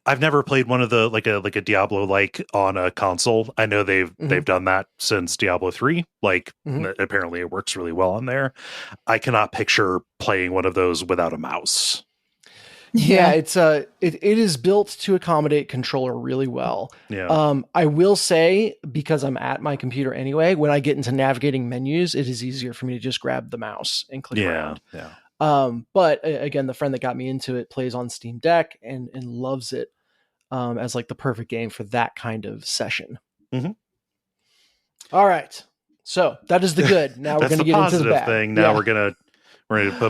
Speaker 1: I've never played one of the like a Diablo like on a console. I know they've done that since Diablo 3. Apparently it works really well on there. I cannot picture playing one of those without a mouse.
Speaker 2: Yeah, it's it is built to accommodate controller really well.
Speaker 1: Yeah.
Speaker 2: I will say, because I'm at my computer anyway, when I get into navigating menus, it is easier for me to just grab the mouse and click around.
Speaker 1: Yeah.
Speaker 2: But again, the friend that got me into it plays on Steam Deck and loves it as like the perfect game for that kind of session.
Speaker 1: Mm-hmm.
Speaker 2: All right. So that is the good. Now we're going to get into the bad
Speaker 1: thing. Now we're going to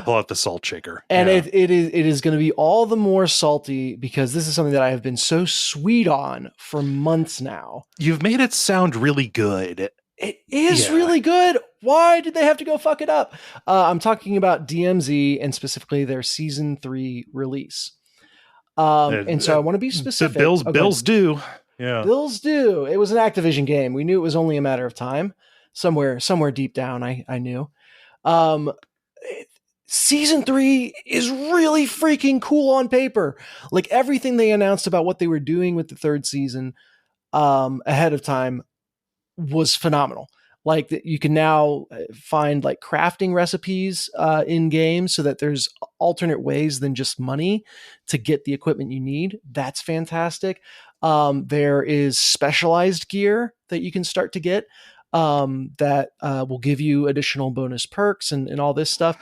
Speaker 1: pull out the salt shaker.
Speaker 2: And it is going to be all the more salty because this is something that I have been so sweet on for months now.
Speaker 1: You've made it sound really good.
Speaker 2: It is really good. Why did they have to go fuck it up? I'm talking about DMZ and specifically their season 3 release. And so I want to be specific.
Speaker 1: Bills do. Yeah.
Speaker 2: Bills do. It was an Activision game. We knew it was only a matter of time. Somewhere deep down, I knew. Season 3 is really freaking cool on paper. Like everything they announced about what they were doing with the third season ahead of time was phenomenal. Like that you can now find like crafting recipes in games so that there's alternate ways than just money to get the equipment you need. That's fantastic. There is specialized gear that you can start to get that will give you additional bonus perks and all this stuff.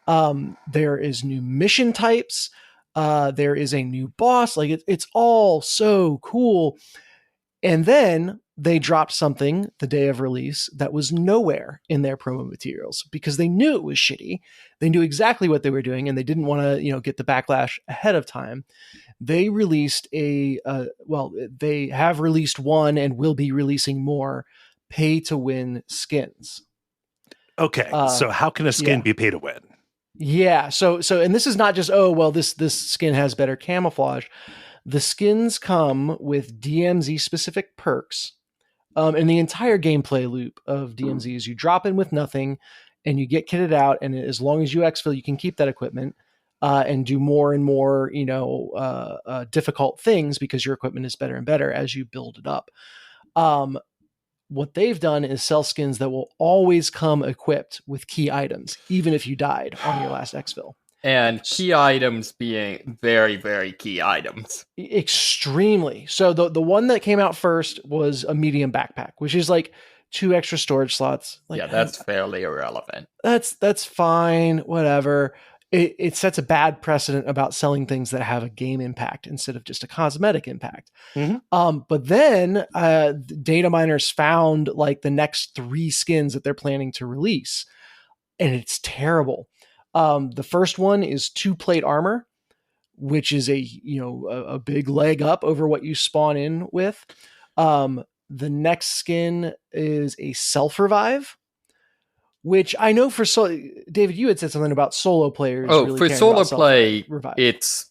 Speaker 2: There is new mission types. There is a new boss. Like it's all so cool. And then they dropped something the day of release that was nowhere in their promo materials because they knew it was shitty. They knew exactly what they were doing and they didn't want to, get the backlash ahead of time. They released they have released one and will be releasing more pay to win skins.
Speaker 1: Okay. So how can a skin be pay to win?
Speaker 2: Yeah. So, and this is not just, this skin has better camouflage. The skins come with DMZ specific perks. And the entire gameplay loop of DMZ is you drop in with nothing and you get kitted out. And as long as you exfil, you can keep that equipment, and do more and more, difficult things because your equipment is better and better as you build it up. What they've done is sell skins that will always come equipped with key items, even if you died on your last exfil.
Speaker 3: And key items being very, very key items.
Speaker 2: Extremely. So the one that came out first was a medium backpack, which is like 2 extra storage slots. Like,
Speaker 3: yeah, that's fairly irrelevant.
Speaker 2: That's fine. Whatever. It sets a bad precedent about selling things that have a game impact instead of just a cosmetic impact.
Speaker 1: Mm-hmm.
Speaker 2: But then data miners found like the next 3 skins that they're planning to release, and it's terrible. The first one is 2 plate armor, which is a big leg up over what you spawn in with. The next skin is a self-revive, which I know for David, you had said something about solo players.
Speaker 3: Oh,
Speaker 2: really
Speaker 3: for solo play,
Speaker 2: revive.
Speaker 3: it's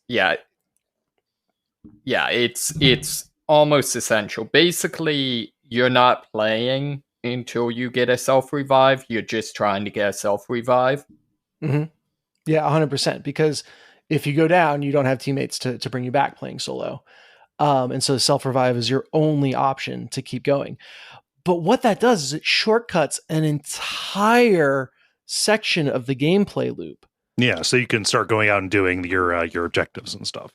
Speaker 3: almost essential. Basically, you're not playing until you get a self-revive. You're just trying to get a self-revive.
Speaker 2: Mm-hmm. Yeah, 100%. Because if you go down, you don't have teammates to bring you back playing solo. And so self-revive is your only option to keep going. But what that does is it shortcuts an entire section of the gameplay loop.
Speaker 1: Yeah, so you can start going out and doing your objectives and stuff.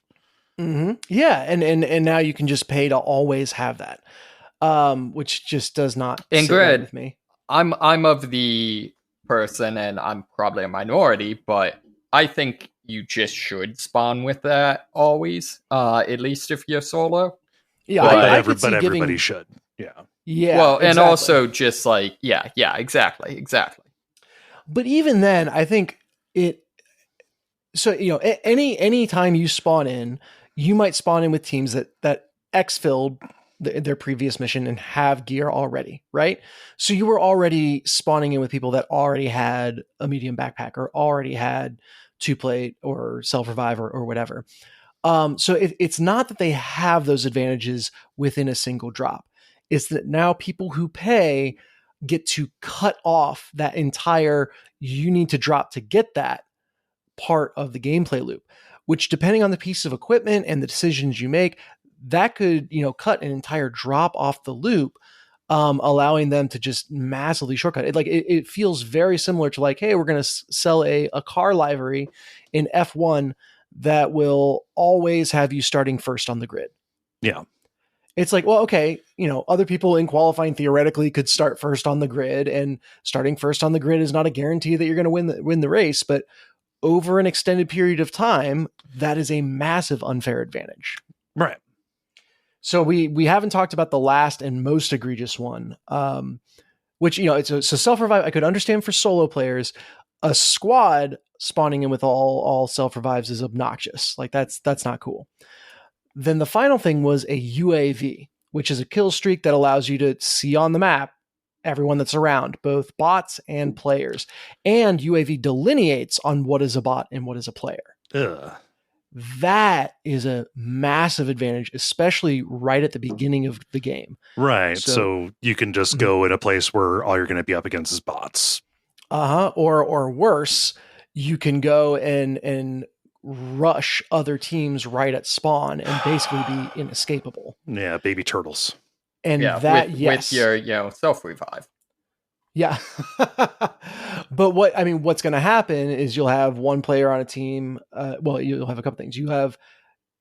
Speaker 2: Mm-hmm. Yeah, and now you can just pay to always have that, which just does not sit right with me.
Speaker 3: I'm of the person, and I'm probably a minority, but I think you just should spawn with that always, at least if you're solo.
Speaker 2: Yeah,
Speaker 1: but everybody should. Yeah.
Speaker 2: Yeah.
Speaker 3: Well,
Speaker 2: exactly.
Speaker 3: And also just like, yeah, exactly.
Speaker 2: But even then, I think so, any time you spawn in, you might spawn in with teams that exfilled their previous mission and have gear already, right? So you were already spawning in with people that already had a medium backpack or already had 2-plate or self-revive or whatever. So it's not that they have those advantages within a single drop. It's that now people who pay get to cut off that entire you need to drop to get that part of the gameplay loop, which depending on the piece of equipment and the decisions you make, that could, cut an entire drop off the loop, allowing them to just massively shortcut it. Like it feels very similar to like, hey, we're going to sell a car livery in F1 that will always have you starting first on the grid.
Speaker 1: Yeah.
Speaker 2: It's like, well, okay, other people in qualifying theoretically could start first on the grid, and starting first on the grid is not a guarantee that you're going to win the race, but over an extended period of time, that is a massive unfair advantage.
Speaker 1: Right.
Speaker 2: So we haven't talked about the last and most egregious one, which, it's a self-revive. I could understand for solo players. A squad spawning in with all self-revives is obnoxious. Like that's not cool. Then the final thing was a UAV, which is a kill streak that allows you to see on the map everyone that's around, both bots and players. And UAV delineates on what is a bot and what is a player.
Speaker 1: Ugh.
Speaker 2: That is a massive advantage, especially right at the beginning of the game.
Speaker 1: Right. So you can just go in a place where all you're going to be up against is bots.
Speaker 2: Or worse, you can go and rush other teams right at spawn and basically be inescapable.
Speaker 1: Yeah, baby turtles.
Speaker 2: And
Speaker 3: with your self-revive.
Speaker 2: Yeah. But what's going to happen is you'll have one player on a team. You'll have a couple things. You have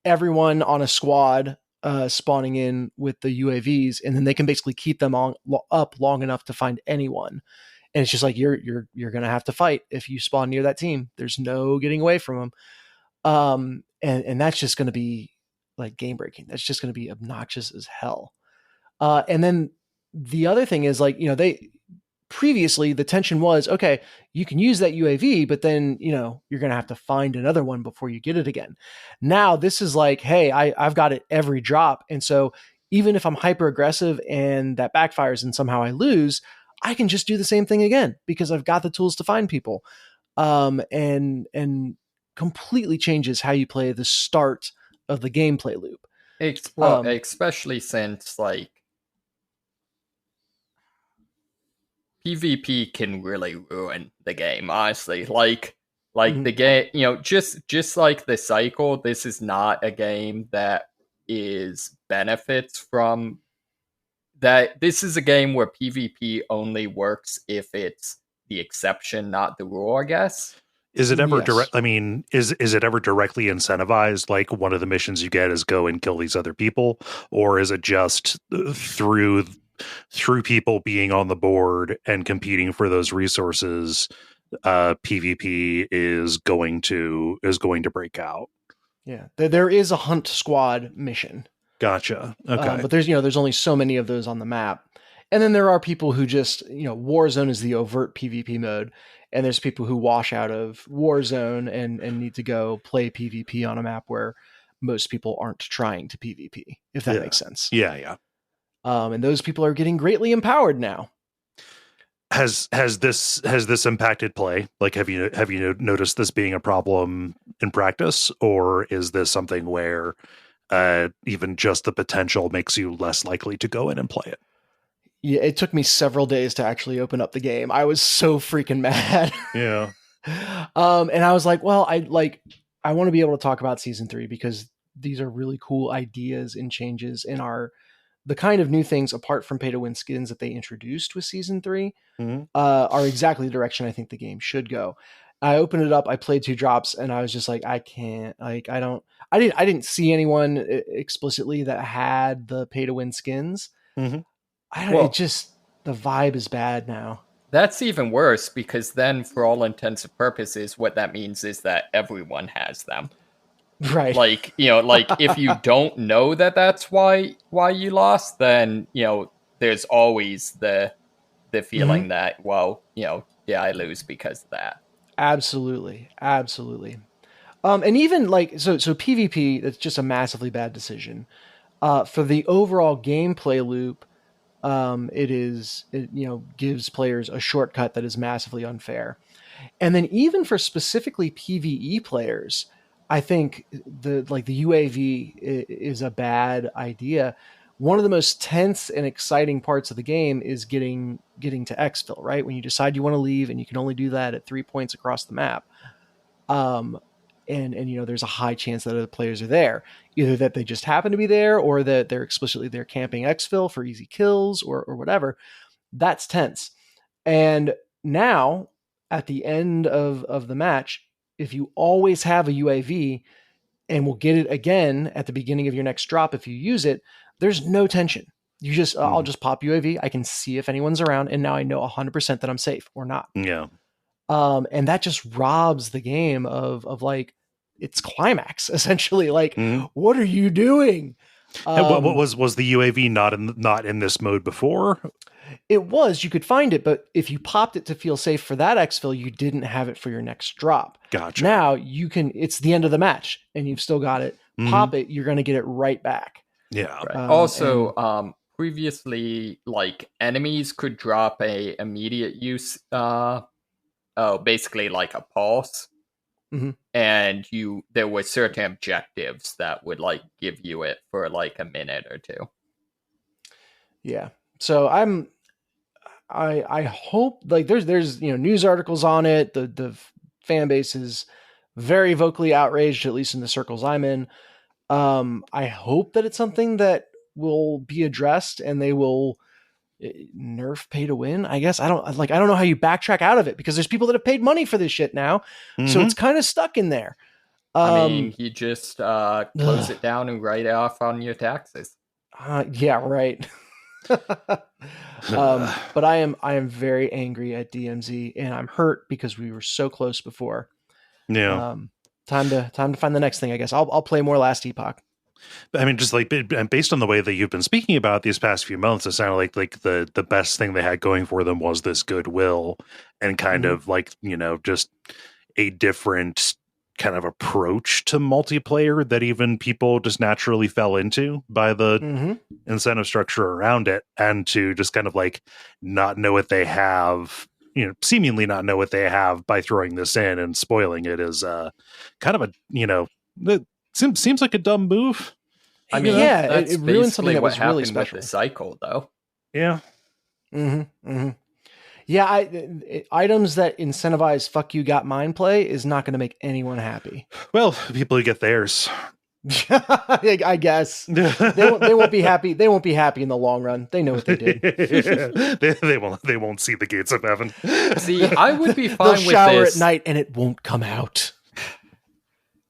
Speaker 2: everyone on a squad spawning in with the UAVs, and then they can basically keep them up long enough to find anyone. And it's just like, you're going to have to fight if you spawn near that team. There's no getting away from them. And that's just going to be like game breaking. That's just going to be obnoxious as hell. And then the other thing is like, previously the tension was, okay, you can use that UAV, but then, you're going to have to find another one before you get it again. Now this is like, hey, I've got it every drop. And so even if I'm hyper aggressive and that backfires and somehow I lose, I can just do the same thing again because I've got the tools to find people. And completely changes how you play the start of the gameplay loop.
Speaker 3: Especially since like PvP can really ruin the game, honestly. Like the game, just like the cycle, this is not a game that benefits from that. This is a game where PvP only works if it's the exception, not the rule, I guess.
Speaker 1: Is it ever direct? I mean, is it ever directly incentivized? Like one of the missions you get is go and kill these other people, or is it just through people being on the board and competing for those resources? PvP is going to break out.
Speaker 2: Yeah, there is a hunt squad mission.
Speaker 1: Gotcha. Okay,
Speaker 2: but there's only so many of those on the map, and then there are people who just Warzone is the overt PvP mode. And there's people who wash out of Warzone and need to go play PvP on a map where most people aren't trying to PvP, if that makes sense.
Speaker 1: Yeah.
Speaker 2: And those people are getting greatly empowered now.
Speaker 1: Has this impacted play? Like, have you noticed this being a problem in practice, or is this something where even just the potential makes you less likely to go in and play it?
Speaker 2: Yeah, it took me several days to actually open up the game. I was so freaking mad.
Speaker 1: Yeah.
Speaker 2: And I was like, well, I want to be able to talk about season 3 because these are really cool ideas and changes in our the kind of new things apart from pay to win skins that they introduced with season 3
Speaker 1: Mhm.
Speaker 2: are exactly the direction I think the game should go. I opened it up, I played 2 drops, and I was just like, I can't, like, I didn't see anyone explicitly that had the pay to win skins.
Speaker 1: Mhm.
Speaker 2: It just, the vibe is bad now.
Speaker 3: That's even worse, because then, for all intents and purposes, what that means is that everyone has them.
Speaker 2: Right.
Speaker 3: Like, like if you don't know that that's why you lost, then, there's always the feeling that, well, I lose because of that.
Speaker 2: Absolutely. And even like, so PvP, that's just a massively bad decision. For the overall gameplay loop, it gives players a shortcut that is massively unfair. And then even for specifically PvE players, I think the UAV is a bad idea. One of the most tense and exciting parts of the game is getting to exfil, right? When you decide you want to leave, and you can only do that at 3 points across the map. And there's a high chance that other players are there, either that they just happen to be there, or that they're explicitly there camping exfil for easy kills, or whatever. That's tense. And now, at the end of the match, if you always have a UAV and will get it again at the beginning of your next drop if you use it, there's no tension. You just I'll just pop UAV. I can see if anyone's around, and now I know 100% that I'm safe or not.
Speaker 1: Yeah.
Speaker 2: And that just robs the game of like its climax, essentially. Like, what are you doing?
Speaker 1: And what was the UAV not in this mode before?
Speaker 2: It was. You could find it, but if you popped it to feel safe for that exfil, you didn't have it for your next drop.
Speaker 1: Gotcha.
Speaker 2: Now you can. It's the end of the match, and you've still got it. Pop it, you're going to get it right back.
Speaker 1: Yeah.
Speaker 3: Right. Also, previously, like, enemies could drop a immediate use. Basically like a pulse. And there were certain objectives that would like give you it for like a minute or two.
Speaker 2: Yeah. So I hope, like, there's news articles on it. The fan base is very vocally outraged, at least in the circles I'm in. I hope that it's something that will be addressed, and they will nerf pay to win. I guess I don't know how you backtrack out of it, because there's people that have paid money for this shit now. So it's kind of stuck in there.
Speaker 3: I mean, you just close it down and write it off on your taxes.
Speaker 2: Yeah, right. But I am very angry at DMZ, and I'm hurt because we were so close before.
Speaker 1: Yeah.
Speaker 2: Time to find the next thing, I guess. I'll play more Last Epoch.
Speaker 1: I mean, just like based on the way that you've been speaking about these past few months, it sounded like the best thing they had going for them was this goodwill and kind of like, just a different kind of approach to multiplayer that even people just naturally fell into by the incentive structure around it, and to just kind of like not know what they have, seemingly not know what they have by throwing this in and spoiling it is kind of a, seems like a dumb move.
Speaker 3: I mean,
Speaker 2: yeah, it ruined something that was really special.
Speaker 3: With the cycle, though.
Speaker 1: Yeah.
Speaker 2: Yeah, items that incentivize "fuck you got mine" play is not going to make anyone happy.
Speaker 1: Well, people who get theirs,
Speaker 2: I guess they won't be happy. They won't be happy in the long run. They know what they did.
Speaker 1: they won't see the gates of heaven.
Speaker 3: See, I would be fine
Speaker 2: They'll
Speaker 3: with
Speaker 2: shower
Speaker 3: this
Speaker 2: at night and it won't come out.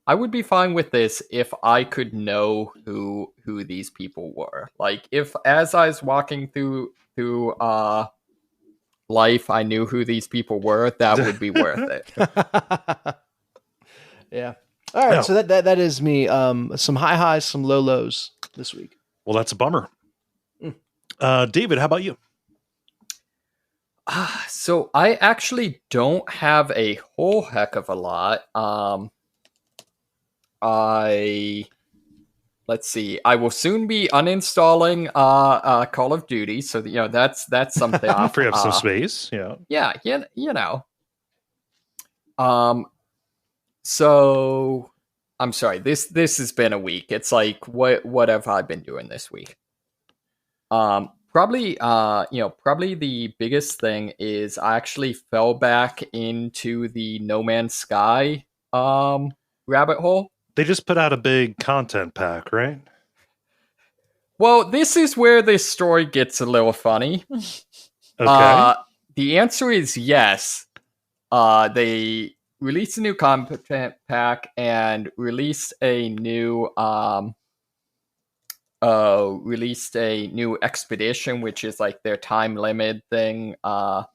Speaker 3: I would be fine with this if I could know who these people were. Like, if as I was walking through life, I knew who these people were, that would be worth it.
Speaker 2: Yeah. All right. So that is me. Some high highs, some low lows this week.
Speaker 1: Well, that's a bummer. David, how about you?
Speaker 3: So I actually don't have a whole heck of a lot. Let's see. I will soon be uниnstalling Call of Duty, so that's something.
Speaker 1: Free up some space. Yeah.
Speaker 3: Yeah. So I'm sorry. This has been a week. It's like what have I been doing this week? Probably the biggest thing is I actually fell back into the No Man's Sky rabbit hole.
Speaker 1: They just put out a big content pack, right?
Speaker 3: Well, this is where this story gets a little funny.
Speaker 1: Okay.
Speaker 3: The answer is yes. They released a new content pack and released a new expedition, which is like their time limit thing, time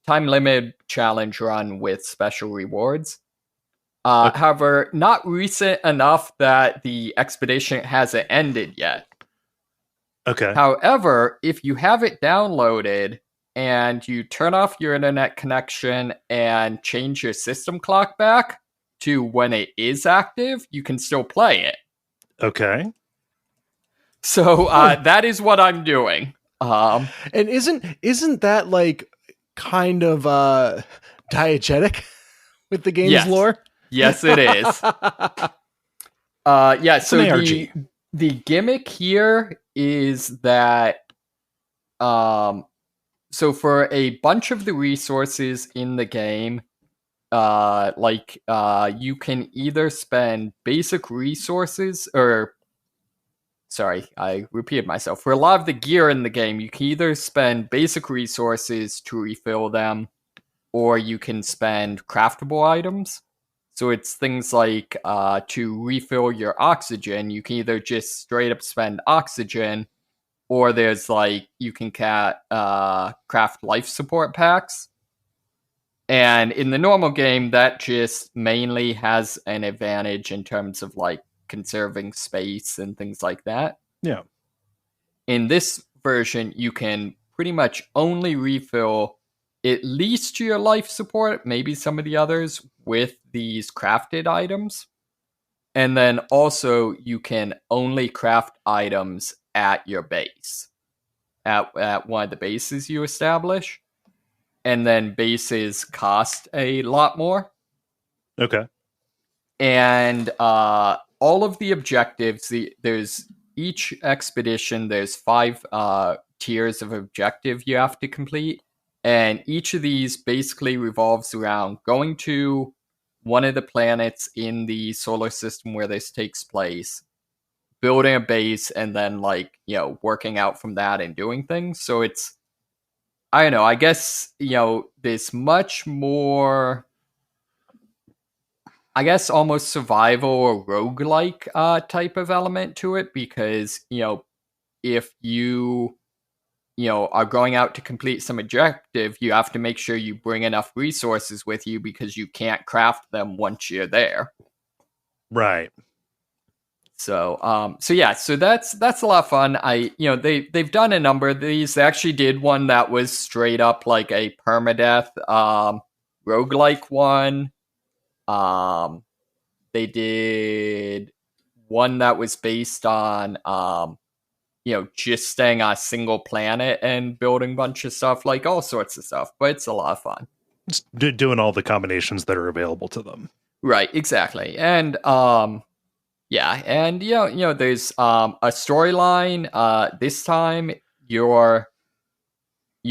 Speaker 3: limit challenge run with special rewards.
Speaker 1: Okay.
Speaker 3: However, not recent enough that the expedition hasn't ended yet.
Speaker 1: Okay.
Speaker 3: However, if you have it downloaded and you turn off your internet connection and change your system clock back to when it is active, you can still play it.
Speaker 1: Okay.
Speaker 3: So that is what I'm doing.
Speaker 2: And isn't that like kind of diegetic with the game's lore?
Speaker 3: Yes, it is. So the gimmick here is that so for a bunch of the resources in the game, you can either spend basic resources I repeated myself. For a lot of the gear in the game, you can either spend basic resources to refill them, or you can spend craftable items. So it's things like to refill your oxygen, you can either just straight up spend oxygen, or there's like you can craft life support packs. And in the normal game, that just mainly has an advantage in terms of like conserving space and things like that.
Speaker 1: Yeah.
Speaker 3: In this version, you can pretty much only refill at least your life support, maybe some of the others, with these crafted items. And then also you can only craft items at your base, at one of the bases you establish. And then bases cost a lot more.
Speaker 1: Okay.
Speaker 3: And all of the objectives, there's each expedition, there's 5 tiers of objective you have to complete. And each of these basically revolves around going to one of the planets in the solar system where this takes place, building a base, and then working out from that and doing things. So it's, I don't know, I guess, there's much more, I guess, almost survival or roguelike type of element to it, because, if you are going out to complete some objective, you have to make sure you bring enough resources with you because you can't craft them once you're there.
Speaker 1: Right.
Speaker 3: So that's a lot of fun. They've done a number of these. They actually did one that was straight up like a permadeath roguelike one. They did one that was based on just staying on a single planet and building a bunch of stuff, like all sorts of stuff. But it's a lot of fun.
Speaker 1: Just doing all the combinations that are available to them. Right,
Speaker 3: exactly. And there's a storyline. This time you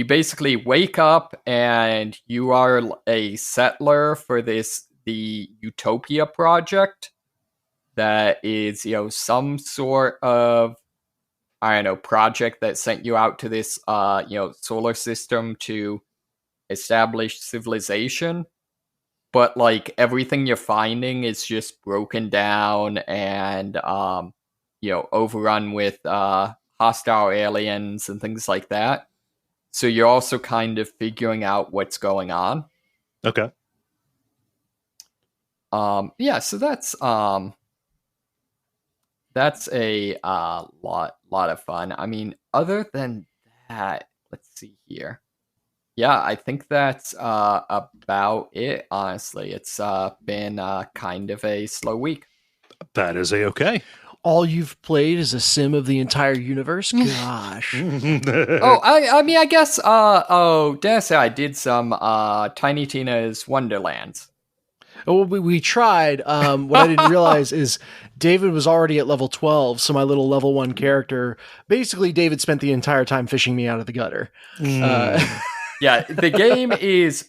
Speaker 3: basically wake up and you are a settler for the Utopia project that is, some sort of, I don't know, project that sent you out to this, solar system to establish civilization. But everything you're finding is just broken down and, overrun with hostile aliens and things like that. So you're also kind of figuring out what's going on.
Speaker 1: Okay.
Speaker 3: So that's a lot of fun. I mean, other than that, let's see here. Yeah, I think that's about it, honestly. It's been kind of a slow week.
Speaker 1: That is a-okay.
Speaker 2: All you've played is a sim of the entire universe? Gosh.
Speaker 3: I mean, I guess, Dennis, I did some Tiny Tina's Wonderlands.
Speaker 2: Well, we tried. What I didn't realize is David was already at level 12, so my little level 1 character, basically David spent the entire time fishing me out of the gutter.
Speaker 3: Yeah, the game is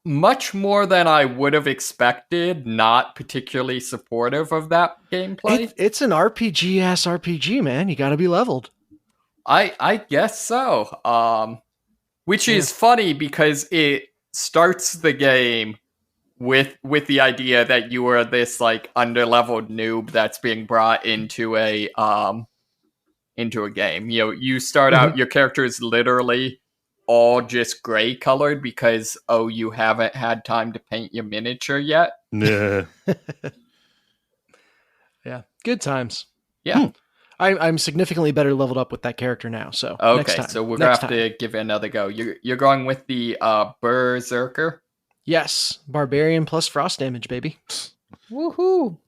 Speaker 3: much more than I would have expected. Not particularly supportive of that gameplay.
Speaker 2: It's an RPG-ass RPG, man. You got to be leveled.
Speaker 3: I guess so. Which is funny because it starts the game with the idea that you are this like underleveled noob that's being brought into a game. You know, you start out, your character is literally all just gray colored because you haven't had time to paint your miniature yet.
Speaker 1: Nah.
Speaker 2: Yeah, good times.
Speaker 3: Yeah.
Speaker 2: I'm significantly better leveled up with that character now. So
Speaker 3: Okay,
Speaker 2: next time.
Speaker 3: so we're gonna have to give it another go. You're going with the Berserker.
Speaker 2: Yes, barbarian plus frost damage, baby.
Speaker 4: Woohoo!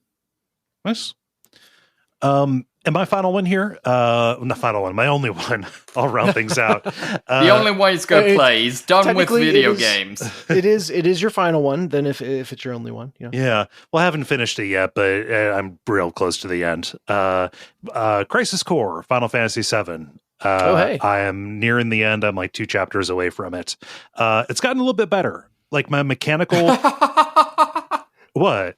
Speaker 1: Nice. And my final one here, not final one, my only one. I'll round things out.
Speaker 3: The only one he's going to play. He's done with video games.
Speaker 2: It is your final one. Then if it's your only one, you know.
Speaker 1: Yeah. Well, I haven't finished it yet, but I'm real close to the end. Crisis Core, Final Fantasy VII.
Speaker 2: Hey.
Speaker 1: I am nearing the end. I'm like 2 chapters away from it. It's gotten a little bit better. Like my mechanical. What?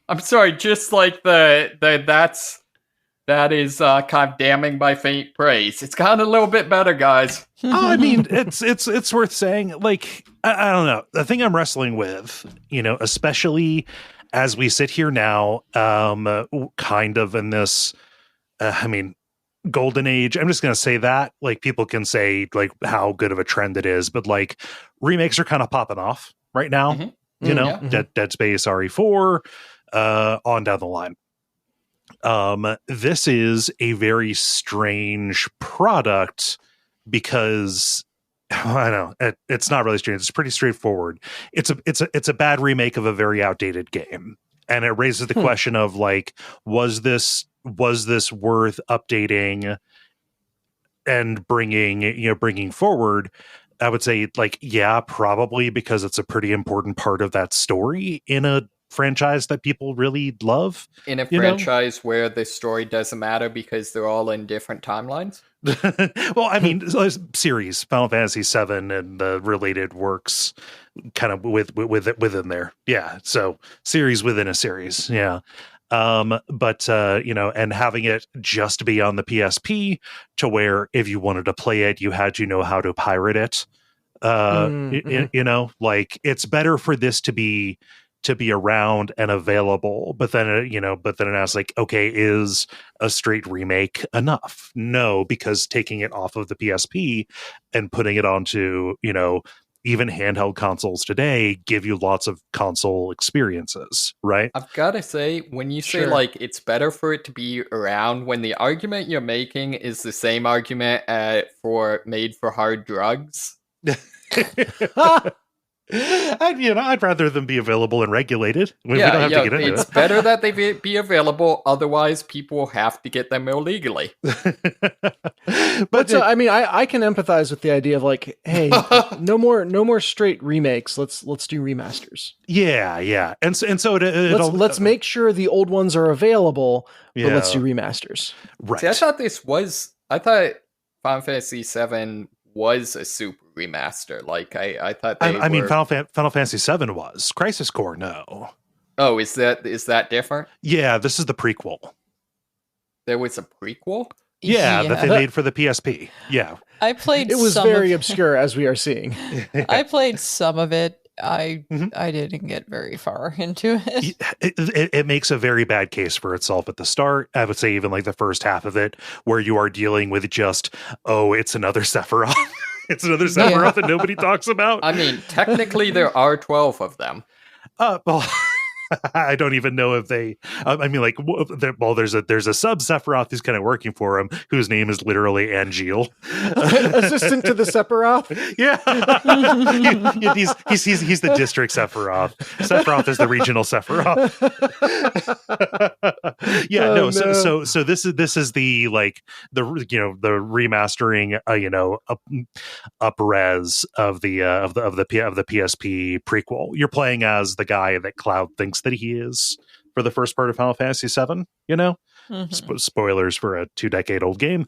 Speaker 3: I'm sorry. Just like that is kind of damning by faint praise. It's gotten a little bit better, guys.
Speaker 1: I mean, it's worth saying. Like, I don't know. The thing I'm wrestling with, you know, especially as we sit here now, kind of in this, golden age. I'm just going to say that. Like, people can say like how good of a trend it is, but like remakes are kind of popping off right now.
Speaker 3: Mm-hmm.
Speaker 1: You know,
Speaker 3: Yeah.
Speaker 1: Dead Space, RE4, on down the line. This is a very strange product because I know it's not really strange. It's pretty straightforward. It's a bad remake of a very outdated game, and it raises the question of like, was this worth updating and bringing forward? I would say like, yeah, probably, because it's a pretty important part of that story in a franchise that people really love.
Speaker 3: In a franchise where the story doesn't matter because they're all in different timelines.
Speaker 1: Well, I mean, series, Final Fantasy VII and the related works kind of within there. Yeah. So series within a series. Yeah. But and having it just be on the PSP to where if you wanted to play it, you had to know how to pirate it. Like, it's better for this to be around and available, but then it asks like, okay, is a straight remake enough? No, because taking it off of the PSP and putting it onto, even handheld consoles today give you lots of console experiences, right?
Speaker 3: I've got to say, when you say like it's better for it to be around, when the argument you're making is the same argument for made for hard drugs.
Speaker 1: I'd rather them be available and regulated. We don't have to get into
Speaker 3: it's
Speaker 1: it.
Speaker 3: better that they be available. Otherwise, people have to get them illegally.
Speaker 2: But I can empathize with the idea of like, hey, no more straight remakes. Let's do remasters.
Speaker 1: Yeah, and so
Speaker 2: let's make sure the old ones are available, but let's do remasters.
Speaker 1: Right.
Speaker 3: See, I thought Final Fantasy VII was a super remaster. Like I thought
Speaker 1: mean, Final Fantasy VII was. Crisis Core, no.
Speaker 3: Oh, is that different?
Speaker 1: Yeah, this is the prequel.
Speaker 3: There was a prequel?
Speaker 1: Yeah, that they made for the PSP. Yeah.
Speaker 4: I played
Speaker 2: it was very obscure, as we are seeing.
Speaker 4: I played some of it. I didn't get very far into it.
Speaker 1: It makes a very bad case for itself at the start. I would say even like the first half of it, where you are dealing with just, it's another Sephiroth. It's another Sephiroth that nobody talks about.
Speaker 3: I mean, technically there are 12 of them.
Speaker 1: Well, I don't even know if they. I mean, like, there's a sub Sephiroth who's kind of working for him, whose name is literally Angeal,
Speaker 2: assistant to the Sephiroth.
Speaker 1: Yeah, he's the district Sephiroth. Sephiroth is the regional Sephiroth. Yeah, no. So this is the like the remastering, up res of the PSP prequel. You're playing as the guy that Cloud thinks that he is for the first part of Final Fantasy VII, Spoilers for a 2-decade-old game.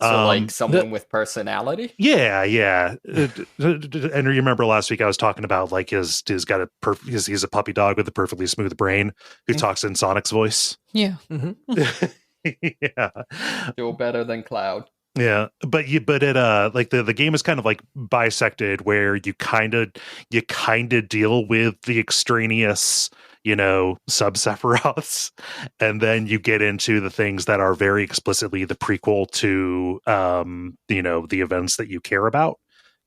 Speaker 3: So like someone with personality.
Speaker 1: Yeah. And you remember last week I was talking about like he's a puppy dog with a perfectly smooth brain who talks in Sonic's voice.
Speaker 4: Yeah.
Speaker 1: Yeah.
Speaker 3: Still better than Cloud.
Speaker 1: Yeah, but it like the game is kind of like bisected where you kind of deal with the extraneous, sub Sephiroths, and then you get into the things that are very explicitly the prequel to the events that you care about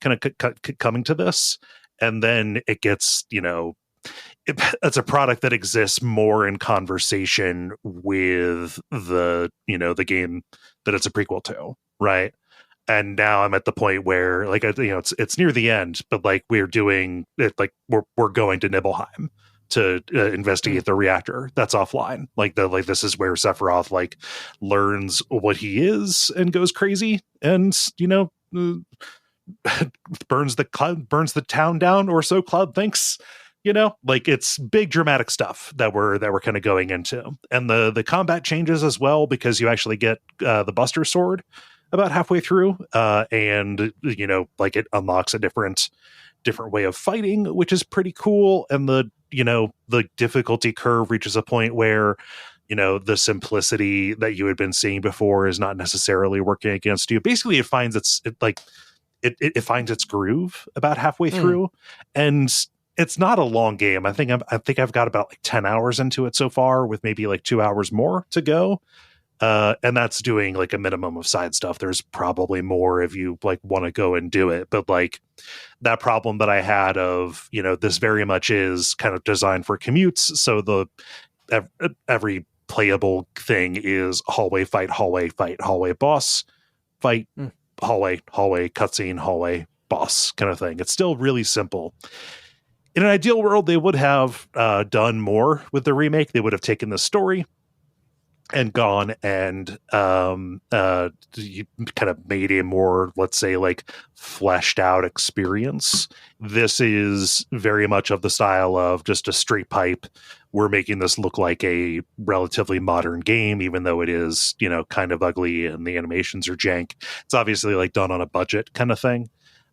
Speaker 1: kind of coming to this, and then it gets it's a product that exists more in conversation with the the game that it's a prequel to. Right. And now I'm at the point where like, it's near the end, but like we're doing it, like we're going to Nibelheim to investigate the reactor that's offline. Like this is where Sephiroth like learns what he is and goes crazy and, burns the town down, or so Cloud thinks. Like it's big dramatic stuff that we're kind of going into. And the combat changes as well, because you actually get the Buster Sword about halfway through, and like it unlocks a different way of fighting, which is pretty cool. And the difficulty curve reaches a point where the simplicity that you had been seeing before is not necessarily working against you. Basically, it finds it finds its groove about halfway through, and it's not a long game. I think I've got about like 10 hours into it so far, with maybe like 2 hours more to go. And that's doing like a minimum of side stuff. There's probably more if you like want to go and do it. But like that problem that I had of, this very much is kind of designed for commutes. So every playable thing is hallway fight, hallway boss fight, hallway cutscene, hallway boss kind of thing. It's still really simple. In an ideal world, they would have done more with the remake. They would have taken the story and gone and you kind of made a more, let's say, like fleshed out experience. This is very much of the style of just a straight pipe. We're making this look like a relatively modern game, even though it is, kind of ugly and the animations are jank. It's obviously like done on a budget kind of thing.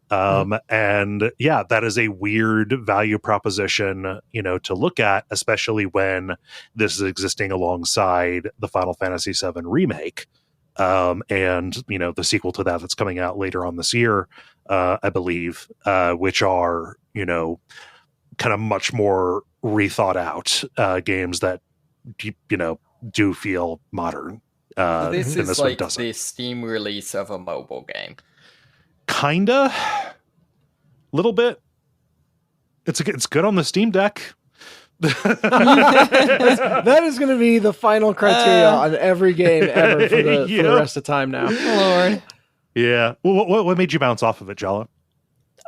Speaker 1: And yeah, that is a weird value proposition, to look at, especially when this is existing alongside the Final Fantasy VII remake. And, the sequel to that's coming out later on this year, I believe, which are, kind of much more rethought out games that, do feel modern.
Speaker 3: This is like the Steam release of a mobile game.
Speaker 1: Kinda, little bit. It's good on the Steam Deck.
Speaker 2: That is going to be the final criteria on every game ever for the rest of time now.
Speaker 4: Lord.
Speaker 1: Yeah. Well, what made you bounce off of it, Jala?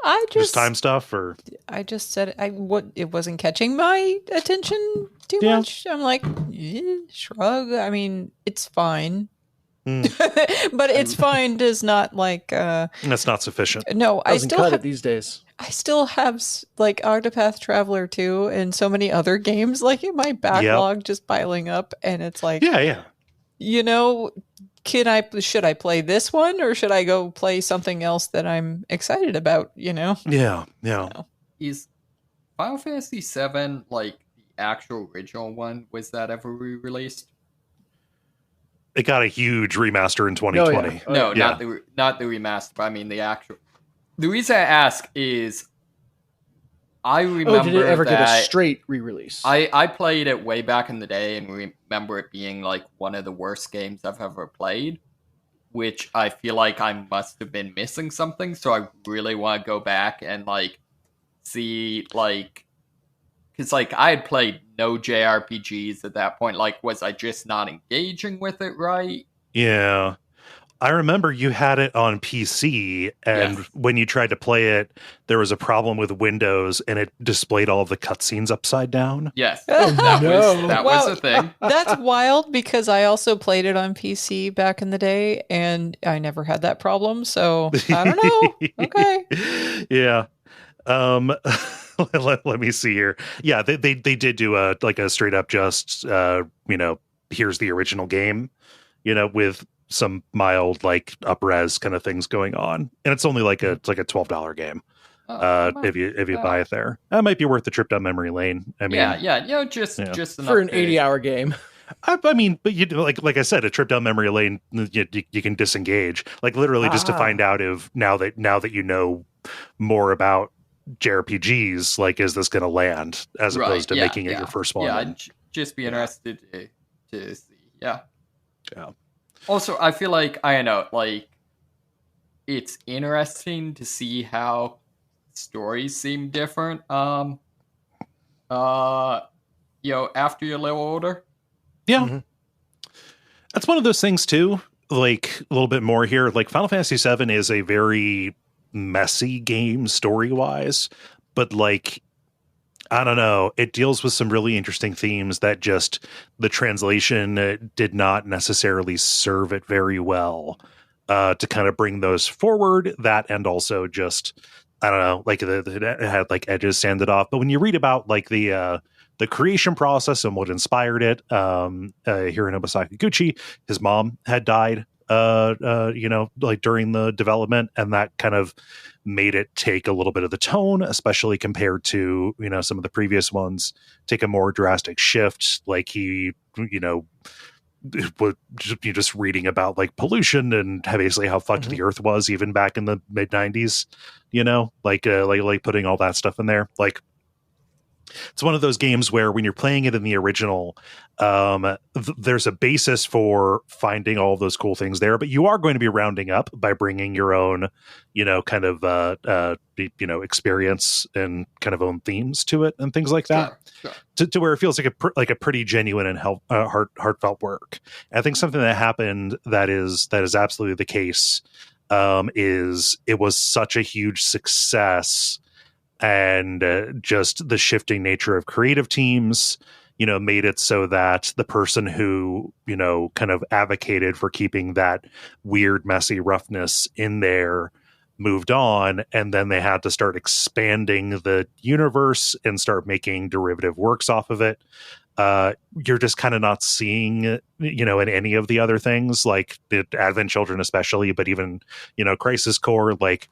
Speaker 4: I just
Speaker 1: time stuff, or
Speaker 4: I just said it wasn't catching my attention too much. I'm like, shrug. I mean, it's fine. But it's fine does not like
Speaker 1: that's not sufficient.
Speaker 2: Doesn't
Speaker 4: No, I still
Speaker 2: cut
Speaker 4: have
Speaker 2: it these days.
Speaker 4: I still have like Octopath Traveler 2 and so many other games like in my backlog just piling up, and it's like should I play this one or should I go play something else that I'm excited about,
Speaker 1: Yeah.
Speaker 3: Is Final Fantasy VII like the actual original one? Was that ever re-released?
Speaker 1: It got a huge remaster in 2020.
Speaker 3: Not the remaster, but I mean the actual. The reason I ask is I remember
Speaker 2: did it ever get a straight re-release?
Speaker 3: I played it way back in the day and remember it being like one of the worst games I've ever played, which I feel like I must have been missing something. So I really want to go back and like see like. Because, like, I had played no JRPGs at that point. Like, was I just not engaging with it right?
Speaker 1: Yeah. I remember you had it on PC, and when you tried to play it, there was a problem with Windows, and it displayed all of the cutscenes upside down.
Speaker 3: Yes. That was a thing.
Speaker 4: That's wild, because I also played it on PC back in the day, and I never had that problem, so I don't know. Okay.
Speaker 1: Yeah. Let me see here. Yeah, they did do a straight up just here's the original game, with some mild like up-res kind of things going on, and it's only like it's like a $12 game. If you buy it there, that might be worth the trip down memory lane. I mean,
Speaker 3: just
Speaker 2: for an 80-hour game.
Speaker 1: I mean, but like I said, a trip down memory lane, you can disengage, like literally just to find out if now that you know more about JRPGs, like, is this going to land as opposed to making it your first one?
Speaker 3: Yeah, I'd just be interested to see. Yeah. Also, I feel like, I don't know, like, it's interesting to see how stories seem different. After you're a little older.
Speaker 1: Yeah. Mm-hmm. That's one of those things too. Like, a little bit more here. Like, Final Fantasy VII is a very messy game story-wise, but like, I don't know, it deals with some really interesting themes that just the translation did not necessarily serve it very well to kind of bring those forward. That, and also just, I don't know, like it had like edges sanded off. But when you read about like the creation process and what inspired it, Hironobu Sakaguchi, his mom had died, like during the development, and that kind of made it take a little bit of the tone, especially compared to, some of the previous ones, take a more drastic shift. Like he, just reading about like pollution and basically how fucked the earth was even back in the mid 90s, like putting all that stuff in there. Like, it's one of those games where when you're playing it in the original, there's a basis for finding all those cool things there, but you are going to be rounding up by bringing your own, kind of, experience and kind of own themes to it and things like that, to where it feels like a pretty genuine and heartfelt work. And I think something that happened that is absolutely the case, is it was such a huge success. And just the shifting nature of creative teams, made it so that the person who, kind of advocated for keeping that weird, messy roughness in there moved on. And then they had to start expanding the universe and start making derivative works off of it. You're just kind of not seeing, in any of the other things, like the Advent Children especially, but even, Crisis Core, like,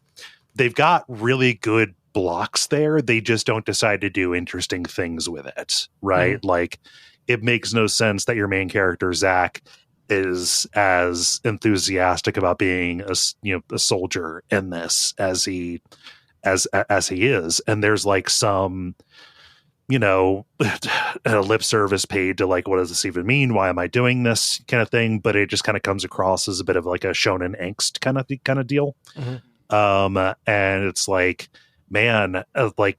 Speaker 1: they've got really good blocks there. They just don't decide to do interesting things with it, right? Like, it makes no sense that your main character Zach is as enthusiastic about being a soldier in this as he is, and there's like some a lip service paid to like, what does this even mean, why am I doing this kind of thing, but it just kind of comes across as a bit of like a shonen angst kind of deal. And it's like, man, like,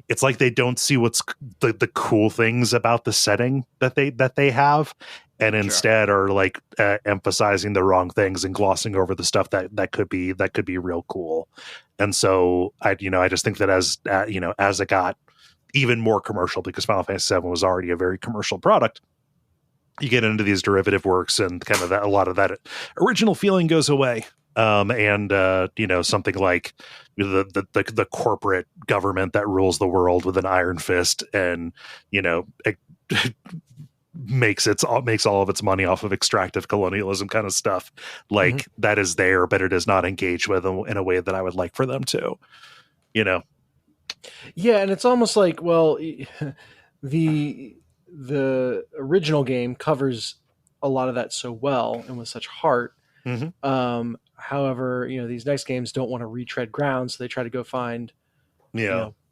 Speaker 1: it's like they don't see what's the cool things about the setting that they have, and instead are like emphasizing the wrong things and glossing over the stuff that could be real cool. And so I just think that as it got even more commercial, because Final Fantasy VII was already a very commercial product, you get into these derivative works and kind of a lot of that original feeling goes away. And something like the corporate government that rules the world with an iron fist and, it makes all of its money off of extractive colonialism kind of stuff. Like, that is there, but it is not engaged with them in a way that I would like for them to,
Speaker 2: Yeah. And it's almost like, well, the original game covers a lot of that so well and with such heart. However, these next games don't want to retread ground, so they try to go find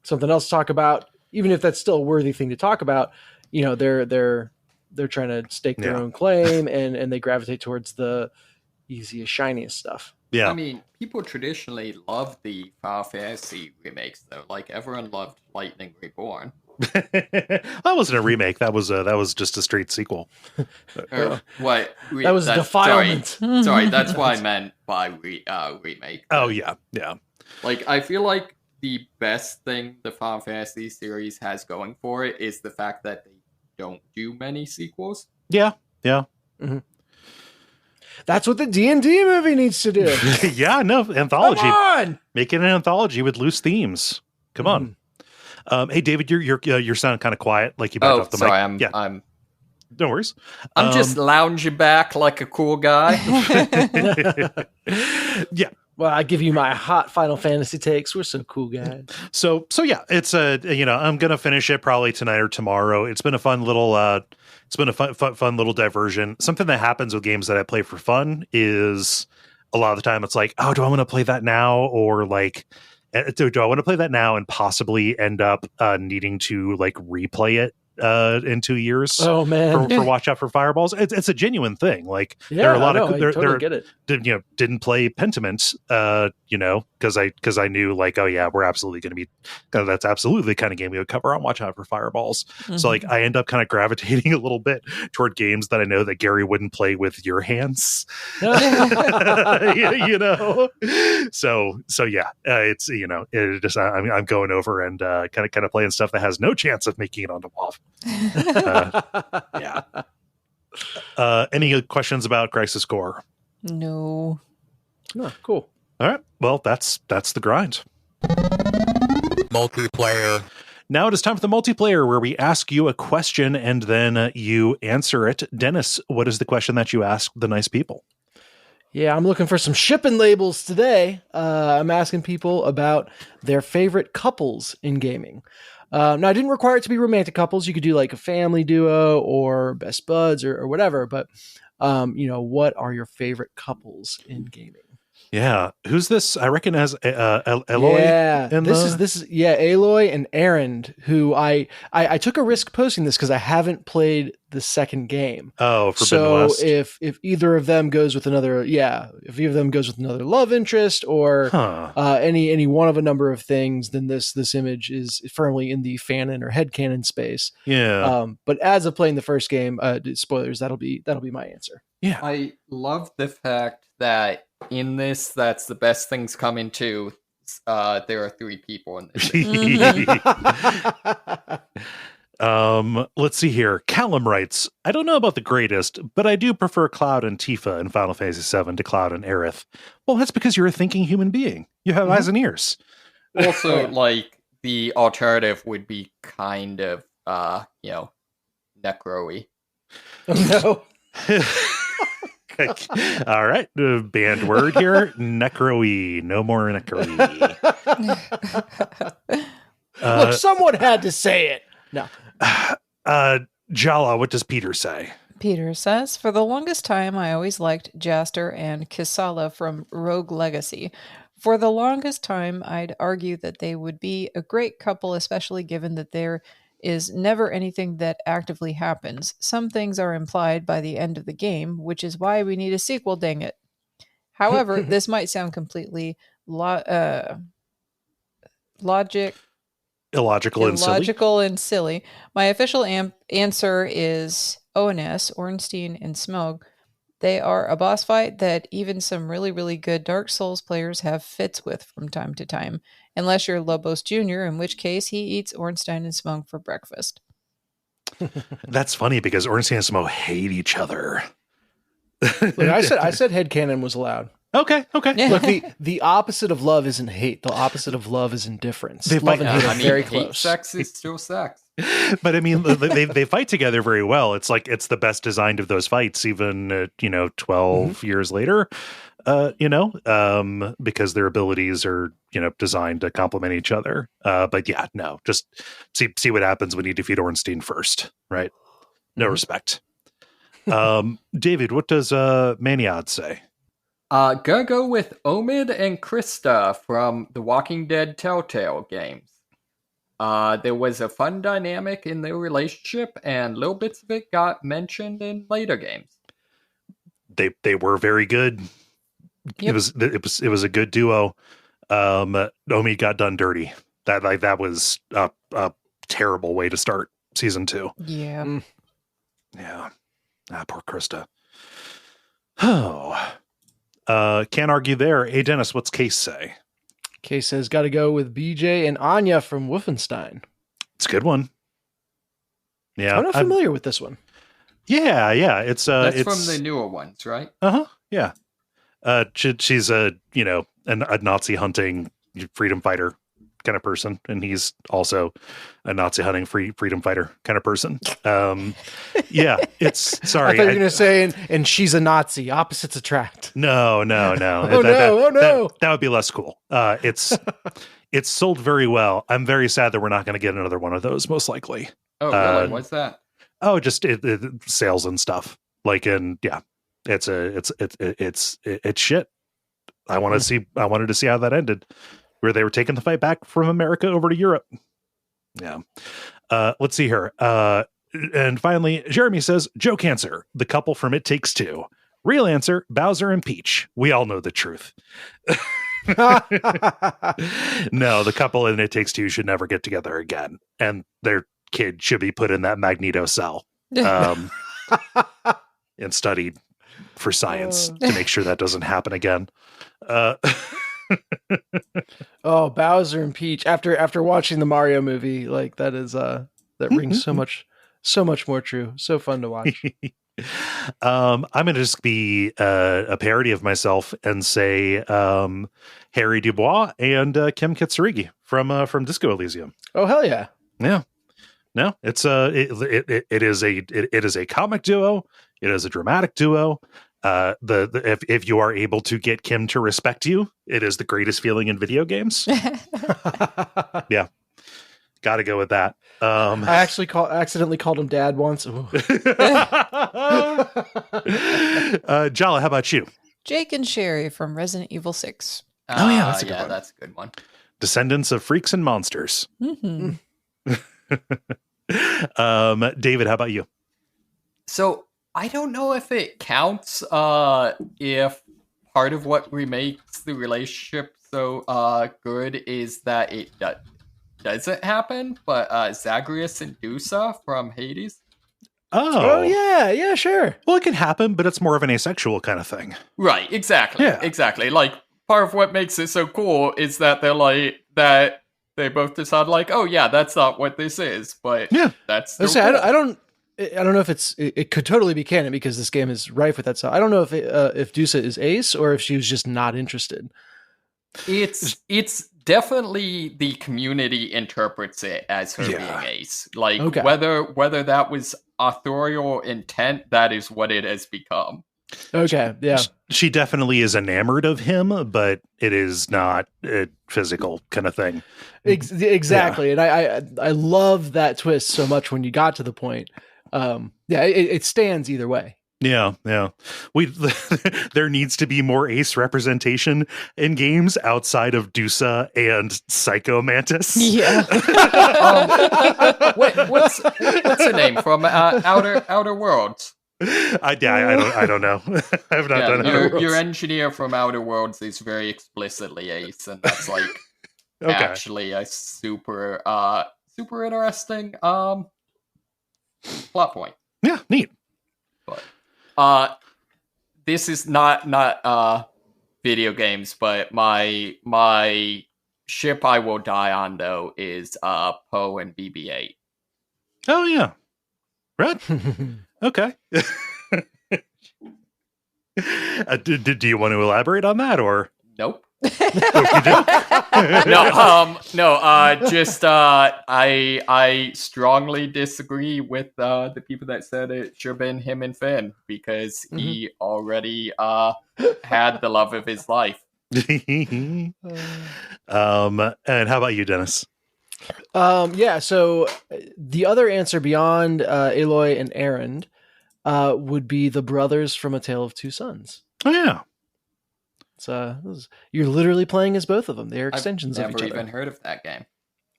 Speaker 2: something else to talk about, even if that's still a worthy thing to talk about. They're trying to stake their own claim, and they gravitate towards the easiest, shiniest stuff.
Speaker 3: I mean, people traditionally love the Final Fantasy remakes, though. Like, everyone loved Lightning Reborn.
Speaker 1: That wasn't a remake. That was just a straight sequel.
Speaker 3: What?
Speaker 2: That was defilement.
Speaker 3: Sorry, that's what I meant by remake.
Speaker 1: Oh yeah.
Speaker 3: Like, I feel like the best thing the Final Fantasy series has going for it is the fact that they don't do many sequels.
Speaker 1: Yeah.
Speaker 2: That's what the D&D movie needs to do.
Speaker 1: Yeah, no, anthology.
Speaker 2: Come on!
Speaker 1: Make it an anthology with loose themes. Come on. Hey, David, you're sounding kind of quiet, like you backed off the
Speaker 3: sorry,
Speaker 1: mic.
Speaker 3: I'm
Speaker 1: No worries.
Speaker 3: I'm just lounging back like a cool guy.
Speaker 1: Yeah.
Speaker 2: Well, I give you my hot Final Fantasy takes. We're so cool, guys.
Speaker 1: So yeah, it's I'm gonna finish it probably tonight or tomorrow. It's been a fun little fun little diversion. Something that happens with games that I play for fun is a lot of the time it's like, oh, do I want to play that now, or like, do I want to play that now and possibly end up needing to like replay it in 2 years.
Speaker 2: Oh man,
Speaker 1: for Watch Out for Fireballs. It's a genuine thing. Like
Speaker 2: yeah,
Speaker 1: there are a lot of
Speaker 2: I totally get it.
Speaker 1: Didn't play Pentiment, because I knew like, oh yeah, we're absolutely going to be, that's absolutely the kind of game we would cover on Watch Out for Fireballs. Mm-hmm. So like I end up kind of gravitating a little bit toward games that I know that Gary wouldn't play with your hands. So yeah, it's it just I'm going over and kind of playing stuff that has no chance of making it onto WoW. Yeah. Any questions about Crisis Core?
Speaker 4: No.
Speaker 2: Oh, cool.
Speaker 1: All right. Well, that's the grind.
Speaker 5: Multiplayer.
Speaker 1: Now it is time for the multiplayer, where we ask you a question and then you answer it. Dennis, what is the question that you ask the nice people?
Speaker 2: Yeah, I'm looking for some shipping labels today. I'm asking people about their favorite couples in gaming. Now, I didn't require it to be romantic couples. You could do like a family duo or best buds or whatever. But, what are your favorite couples in gaming?
Speaker 1: Yeah. Who's this? I recognize Aloy.
Speaker 2: Yeah. This is Aloy and Aaron, who I took a risk posting this because I haven't played the second game.
Speaker 1: Oh, Forbidden
Speaker 2: so
Speaker 1: West.
Speaker 2: if either of them goes with another, if either of them goes with another love interest or any one of a number of things, then this image is firmly in the fanon or headcanon space.
Speaker 1: Yeah.
Speaker 2: But as of playing the first game, spoilers, that'll be my answer.
Speaker 1: Yeah.
Speaker 3: I love the fact that in this, that's the best things coming to. There are 3 people in this.
Speaker 1: Let's see here. Callum writes, I don't know about the greatest, but I do prefer Cloud and Tifa in Final Fantasy VII to Cloud and Aerith. Well, that's because you're a thinking human being. You have eyes and ears.
Speaker 3: Also, like, the alternative would be kind of, necro-y.
Speaker 2: Oh, no.
Speaker 1: All right. Banned word here. Necro-y. No more necro-y.
Speaker 2: Look, someone had to say it. No.
Speaker 1: Jala, what does Peter say?
Speaker 4: Peter says, for the longest time, I always liked Jaster and Kisala from Rogue Legacy. For the longest time, I'd argue that they would be a great couple, especially given that there is never anything that actively happens. Some things are implied by the end of the game, which is why we need a sequel, dang it. However, this might sound completely illogical and silly. My official answer is ONS, Ornstein and Smog. They are a boss fight that even some really, really good Dark Souls players have fits with from time to time. Unless you're Lobos Jr., in which case he eats Ornstein and Smog for breakfast.
Speaker 1: That's funny because Ornstein and Smog hate each other.
Speaker 2: Look, I said headcanon was allowed.
Speaker 1: Okay.
Speaker 4: Yeah.
Speaker 2: Look, the opposite of love isn't hate. The opposite of love is indifference. Love and hate are very close.
Speaker 3: Sex is still sex.
Speaker 1: But I mean, they fight together very well. It's like it's the best designed of those fights, even 12 years later. Because their abilities are designed to complement each other. But yeah, no, just see what happens when you defeat Ornstein first, right? No respect. David, what does Maniad say?
Speaker 3: Gonna go with Omid and Krista from the Walking Dead Telltale games. There was a fun dynamic in their relationship, and little bits of it got mentioned in later games.
Speaker 1: They were very good.
Speaker 4: Yep.
Speaker 1: It was a good duo. Omid got done dirty. That was a terrible way to start season 2.
Speaker 4: Yeah.
Speaker 1: Yeah. Poor Krista. Oh. Can't argue there. Hey, Dennis, what's Case say?
Speaker 2: Case says, got to go with BJ and Anya from Wolfenstein.
Speaker 1: It's a good one. Yeah.
Speaker 2: I'm not familiar with this one.
Speaker 1: Yeah. It's
Speaker 3: That's from the newer ones, right?
Speaker 1: Yeah. She's a Nazi hunting freedom fighter kind of person, and he's also a Nazi hunting freedom fighter kind of person. Yeah, it's sorry.
Speaker 2: I thought you were going to say, and she's a Nazi. Opposites attract.
Speaker 1: No.
Speaker 2: Oh no!
Speaker 1: That would be less cool. It's sold very well. I'm very sad that we're not going to get another one of those, most likely.
Speaker 3: Oh, really? What's that?
Speaker 1: Oh, just sales and stuff. Like, and yeah, it's shit. I wanted to see how that ended, where they were taking the fight back from America over to Europe. Yeah. Let's see here. And finally, Jeremy says, joke answer, the couple from It Takes Two. Real answer, Bowser and Peach. We all know the truth. No, the couple in It Takes Two should never get together again. And their kid should be put in that Magneto cell and studied for science to make sure that doesn't happen again.
Speaker 2: Oh, Bowser and Peach. After watching the Mario movie, like that is that rings so much more true. So fun to watch.
Speaker 1: I'm gonna just be a parody of myself and say Harry Dubois and Kim Kitsurigi from Disco Elysium.
Speaker 2: Oh hell yeah!
Speaker 1: Yeah, no, it's it is a comic duo. It is a dramatic duo. If you are able to get Kim to respect you, it is the greatest feeling in video games. Yeah, got to go with that.
Speaker 2: I actually accidentally called him Dad once.
Speaker 1: Jala, how about you?
Speaker 4: Jake and Sherry from Resident Evil 6.
Speaker 1: Oh yeah, that's a good one.
Speaker 3: That's a good one.
Speaker 1: Descendants of freaks and monsters.
Speaker 4: Mm-hmm.
Speaker 1: David, how about you?
Speaker 3: So I don't know if it counts if part of what makes the relationship so good is that it doesn't happen, but Zagreus and Dusa from Hades.
Speaker 2: Oh yeah, sure.
Speaker 1: Well, it can happen, but it's more of an asexual kind of thing.
Speaker 3: Right, exactly.
Speaker 1: Yeah.
Speaker 3: Exactly. Like, part of what makes it so cool is that they're like, that they both decide, like, oh yeah, that's not what this is, but
Speaker 1: yeah,
Speaker 3: that's
Speaker 2: still
Speaker 3: cool.
Speaker 2: I don't know if it could totally be canon because this game is rife with that stuff. I don't know if Dusa is ace or if she was just not interested.
Speaker 3: It's definitely the community interprets it as her being ace. Like,
Speaker 2: okay.
Speaker 3: whether that was authorial intent, that is what it has become.
Speaker 2: Okay, yeah.
Speaker 1: She definitely is enamored of him, but it is not a physical kind of thing.
Speaker 2: Exactly. Yeah. And I love that twist so much when you got to the point. It stands either way.
Speaker 1: Yeah. There needs to be more ace representation in games outside of Dusa and Psycho Mantis.
Speaker 4: Yeah.
Speaker 3: What's the name from Outer Worlds?
Speaker 1: I don't know. I've not done Outer Worlds.
Speaker 3: Your engineer from Outer Worlds is very explicitly ace, and that's like
Speaker 1: okay.
Speaker 3: Actually a super interesting plot point.
Speaker 1: Yeah, neat.
Speaker 3: But this is not video games, but my ship I will die on though is Poe and BB-8.
Speaker 1: Oh yeah. Right. Okay. Do you want to elaborate on that or?
Speaker 3: Nope. I strongly disagree with the people that said it should have been him and Finn because he already had the love of his life.
Speaker 1: And how about you, Dennis?
Speaker 2: So the other answer beyond Aloy and Aaron would be the brothers from A Tale of Two Sons.
Speaker 1: Oh yeah.
Speaker 2: You're literally playing as both of them. They're extensions of each other.
Speaker 3: I've never even heard of that game.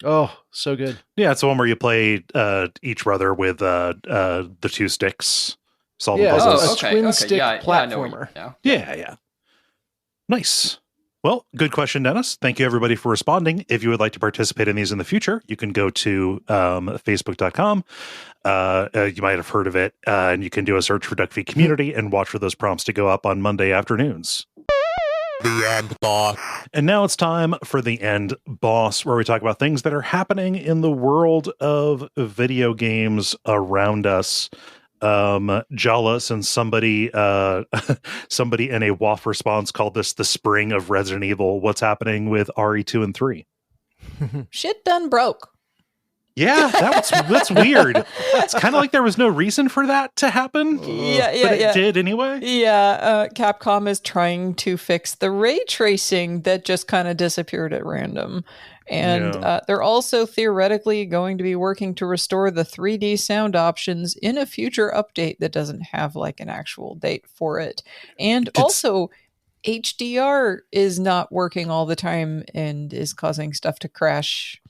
Speaker 2: Oh, so good.
Speaker 1: Yeah, it's the one where you play each brother with the two sticks. Solve
Speaker 2: the
Speaker 1: puzzles.
Speaker 2: Twin stick platformer.
Speaker 1: Yeah. Nice. Well, good question, Dennis. Thank you, everybody, for responding. If you would like to participate in these in the future, you can go to facebook.com. You might have heard of it, and you can do a search for Duckfeed Community and watch for those prompts to go up on Monday afternoons. The End Boss. And now it's time for The End Boss, where we talk about things that are happening in the world of video games around us. Jala, since somebody in a WAF response called this the spring of Resident Evil, what's happening with RE2 and 3?
Speaker 4: Shit done broke.
Speaker 1: Yeah, that's weird. It's kind of like there was no reason for that to happen. But it did anyway.
Speaker 4: Yeah, Capcom is trying to fix the ray tracing that just kind of disappeared at random. And they're also theoretically going to be working to restore the 3D sound options in a future update that doesn't have like an actual date for it. And also, HDR is not working all the time and is causing stuff to crash.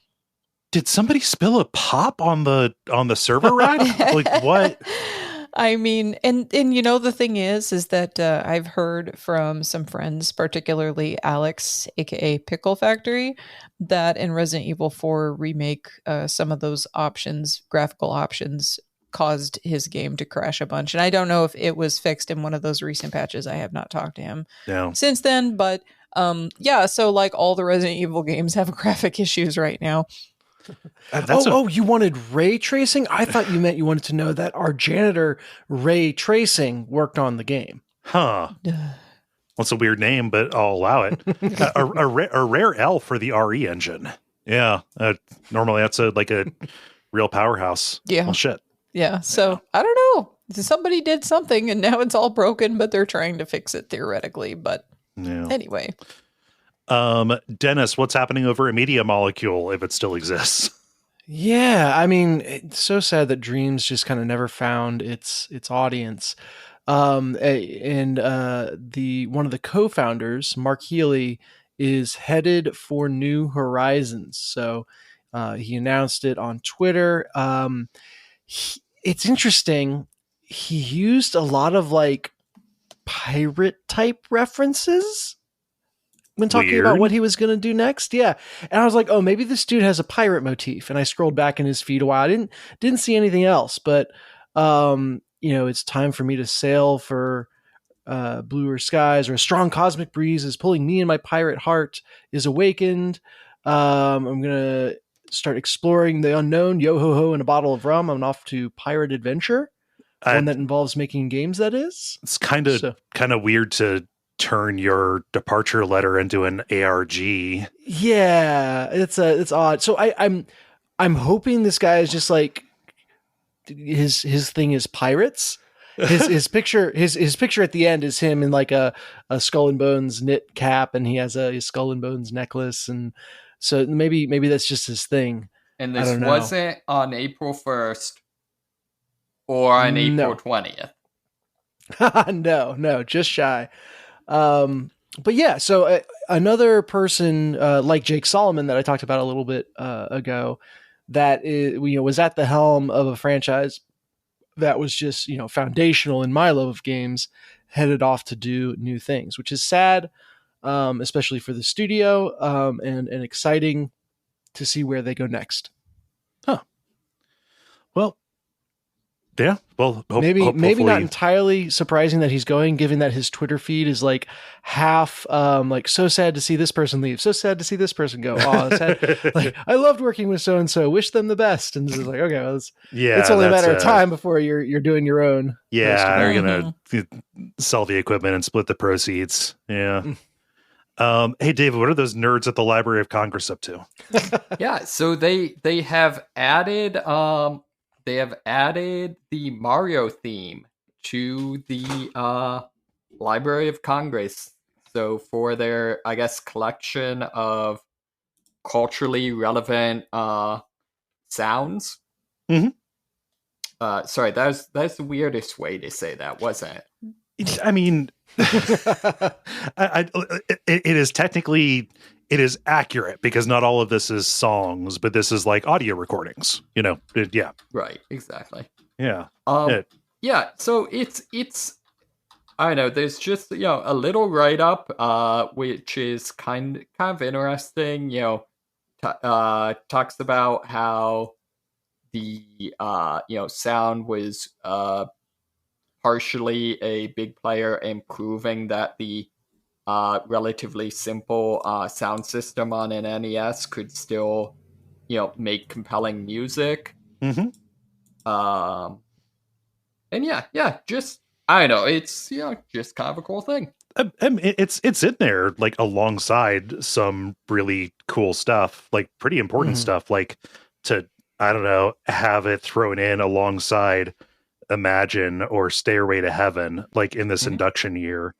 Speaker 1: Did somebody spill a pop on the server rack? Like what?
Speaker 4: I mean, and the thing is that I've heard from some friends, particularly Alex, aka Pickle Factory, that in Resident Evil 4 remake, some of those options, graphical options, caused his game to crash a bunch. And I don't know if it was fixed in one of those recent patches. I have not talked to him since then, but so like all the Resident Evil games have graphic issues right now.
Speaker 2: You wanted ray tracing? I thought you meant you wanted to know that our janitor ray tracing worked on the game.
Speaker 1: Huh. What's a weird name, but I'll allow it. A rare L for the RE engine. Yeah. Normally that's a real powerhouse.
Speaker 4: Yeah.
Speaker 1: Well, shit.
Speaker 4: Yeah. So I don't know. Somebody did something and now it's all broken, but they're trying to fix it theoretically. But anyway.
Speaker 1: Dennis, what's happening over at Media Molecule if it still exists?
Speaker 2: Yeah, I mean, it's so sad that Dreams just kind of never found its audience. One of the co-founders, Mark Healy, is headed for New Horizons. So he announced it on Twitter. It's interesting. He used a lot of pirate type references when talking about what he was going to do next. Yeah. And I was like, oh, maybe this dude has a pirate motif. And I scrolled back in his feed a while. I didn't see anything else, but, it's time for me to sail for bluer skies, or a strong cosmic breeze is pulling me, and my pirate heart is awakened. I'm going to start exploring the unknown, yo ho ho, and a bottle of rum. I'm off to pirate adventure. One that involves making games, that is.
Speaker 1: It's kind of weird to turn your departure letter into an ARG.
Speaker 2: Yeah, it's odd. So I'm hoping this guy is just like his thing is pirates. His picture at the end is him in like a Skull and Bones knit cap, and he has a Skull and Bones necklace, and so maybe that's just his thing.
Speaker 3: And this wasn't on April 1st or on April 20th.
Speaker 2: No, just shy. But yeah, so another person like Jake Solomon that I talked about a little bit ago, that was at the helm of a franchise that was just foundational in my love of games, headed off to do new things, which is sad, especially for the studio, and exciting to see where they go next.
Speaker 1: Huh. Well. Yeah, well,
Speaker 2: maybe not entirely surprising that he's going, given that his Twitter feed is like half so sad to see this person leave, so sad to see this person go. Oh, sad. Like, I loved working with so and so, wish them the best, and it's like, okay, well, it's only a matter of time before you're doing your own.
Speaker 1: Yeah, they're gonna sell the equipment and split the proceeds. Yeah. Hey, David, what are those nerds at the Library of Congress up to?
Speaker 3: Yeah, so they have added the Mario theme to the Library of Congress. So for their, I guess, collection of culturally relevant sounds.
Speaker 1: Mm-hmm.
Speaker 3: Sorry, that's the weirdest way to say that, wasn't it?
Speaker 1: I mean, it is technically... It is accurate because not all of this is songs, but this is like audio recordings, yeah.
Speaker 3: Right. Exactly.
Speaker 1: Yeah.
Speaker 3: Yeah. So it's, I don't know, there's just, a little write up, which is kind of interesting, talks about how the, sound was, partially a big player in proving that the, relatively simple sound system on an NES could still, make compelling music.
Speaker 1: Mm-hmm.
Speaker 3: And yeah, just, I don't know, it's just kind of a cool thing.
Speaker 1: It's in there like alongside some really cool stuff, like pretty important stuff, like to, I don't know, have it thrown in alongside Imagine or Stairway to Heaven, like in this induction year.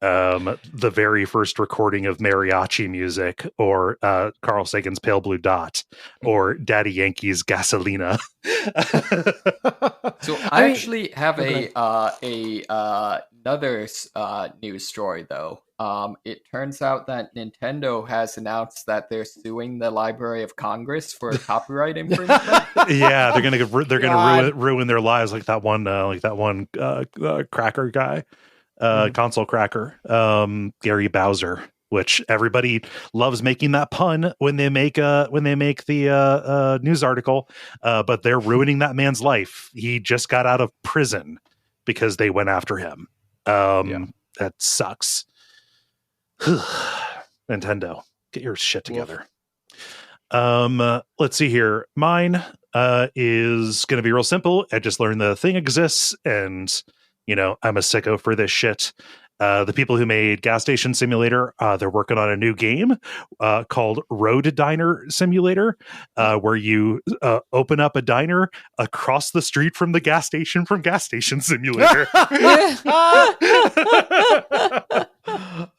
Speaker 1: The very first recording of mariachi music, or Carl Sagan's Pale Blue Dot, or Daddy Yankee's Gasolina.
Speaker 3: So I actually have another news story though. It turns out that Nintendo has announced that they're suing the Library of Congress for copyright infringement.
Speaker 1: Yeah, they're gonna ruin their lives, like that one cracker guy, console cracker, Gary Bowser, which everybody loves making that pun when they make the news article, but they're ruining that man's life. He just got out of prison because they went after him. That sucks. Nintendo, get your shit together. Let's see here. Mine is going to be real simple. I just learned the thing exists, and I'm a sicko for this shit. The people who made Gas Station Simulator, they're working on a new game called Road Diner Simulator, where you open up a diner across the street from the gas station from Gas Station Simulator.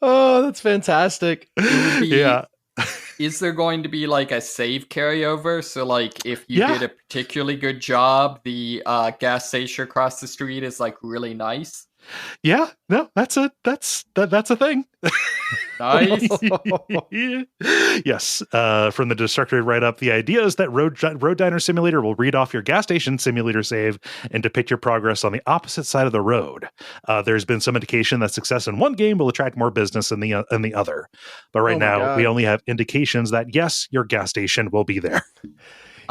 Speaker 2: Oh, that's fantastic.
Speaker 1: Yeah.
Speaker 3: Is there going to be like a save carryover? So like if you did a particularly good job, the gas station across the street is like really nice?
Speaker 1: Yeah, no, that's a thing.
Speaker 3: Nice.
Speaker 1: Yes, from the Destructor write up, the idea is that Road Diner Simulator will read off your Gas Station Simulator save and depict your progress on the opposite side of the road. There's been some indication that success in one game will attract more business in the other, but right now we only have indications that yes, your gas station will be there.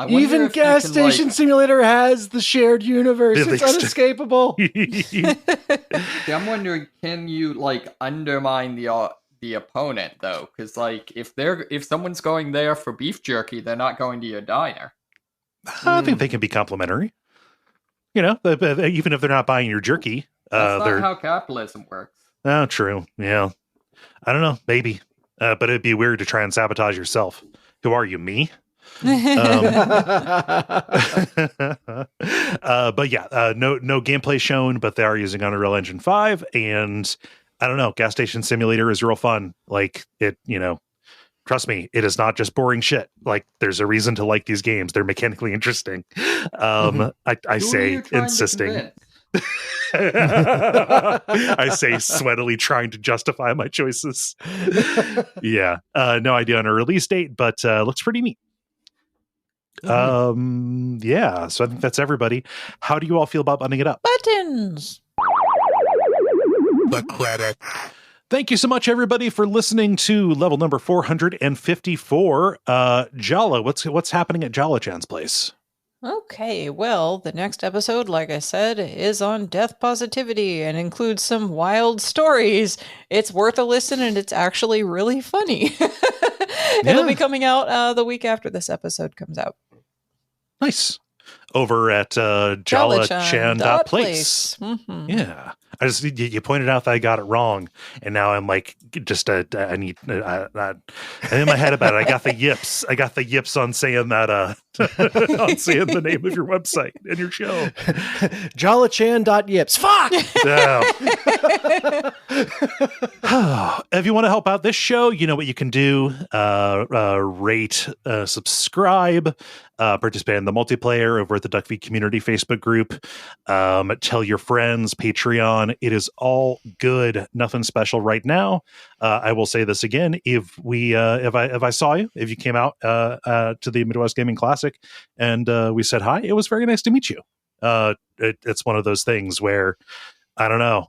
Speaker 2: Even Gas Station Simulator has the shared universe. It's unescapable.
Speaker 3: I'm wondering, can you like undermine the opponent though? Because like if someone's going there for beef jerky, they're not going to your diner.
Speaker 1: I think they can be complimentary. Even if they're not buying your jerky.
Speaker 3: That's not how capitalism works.
Speaker 1: Oh, true. Yeah. I don't know. Maybe. But it'd be weird to try and sabotage yourself. Who are you, me? But yeah, no gameplay shown, but they are using Unreal Engine 5, and I don't know, Gas Station Simulator is real fun. Like it, trust me, it is not just boring shit. Like there's a reason to like these games. They're mechanically interesting. I say insisting. I say sweatily trying to justify my choices. Yeah. No idea on a release date, but looks pretty neat. Yeah, so I think that's everybody. How do you all feel about buttoning it up?
Speaker 4: Buttons.
Speaker 5: The credits.
Speaker 1: Thank you so much, everybody, for listening to level number 454. Jala, what's happening at Jala Chan's place?
Speaker 4: Okay, well, the next episode, like I said, is on death positivity and includes some wild stories. It's worth a listen, and it's actually really funny. It'll be coming out the week after this episode comes out.
Speaker 1: Nice. Over at jalachan.place.
Speaker 4: Mm-hmm.
Speaker 1: Yeah. You pointed out that I got it wrong, and now I'm like, I'm in my head about it. I got the yips on saying that, on saying the name of your website and your show.
Speaker 2: Jalachan.yips. Fuck!
Speaker 1: If you want to help out this show, you know what you can do. Rate, subscribe, participate in the multiplayer over at the Duckfeed community Facebook group. Tell your friends, Patreon. It is all good. Nothing special right now. I will say this again: if I saw you, if you came out to the Midwest Gaming Classic and we said hi, it was very nice to meet you. It's one of those things where I don't know.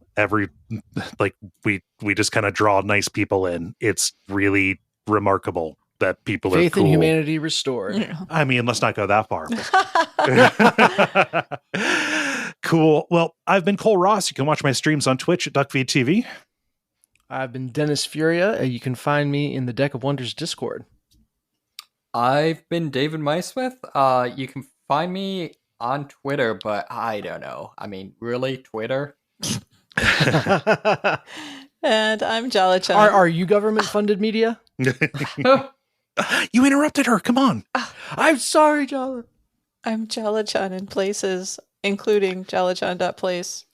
Speaker 1: We just kind of draw nice people in. It's really remarkable that people
Speaker 2: Faith
Speaker 1: are cool.
Speaker 2: in humanity restored.
Speaker 4: Yeah.
Speaker 1: I mean, let's not go that far. Cool. Well, I've been Kole Ross. You can watch my streams on Twitch at Duckfeed.tv.
Speaker 2: I've been Dennis Furia. You can find me in the Deck of Wonders Discord.
Speaker 3: I've been David Maismith. You can find me on Twitter, but I don't know. I mean, really, Twitter?
Speaker 4: And I'm Jala-chan.
Speaker 2: Are you government-funded media?
Speaker 1: You interrupted her. Come on.
Speaker 2: I'm sorry, Jala.
Speaker 4: I'm Jala-chan in places, including Jala-chan.place.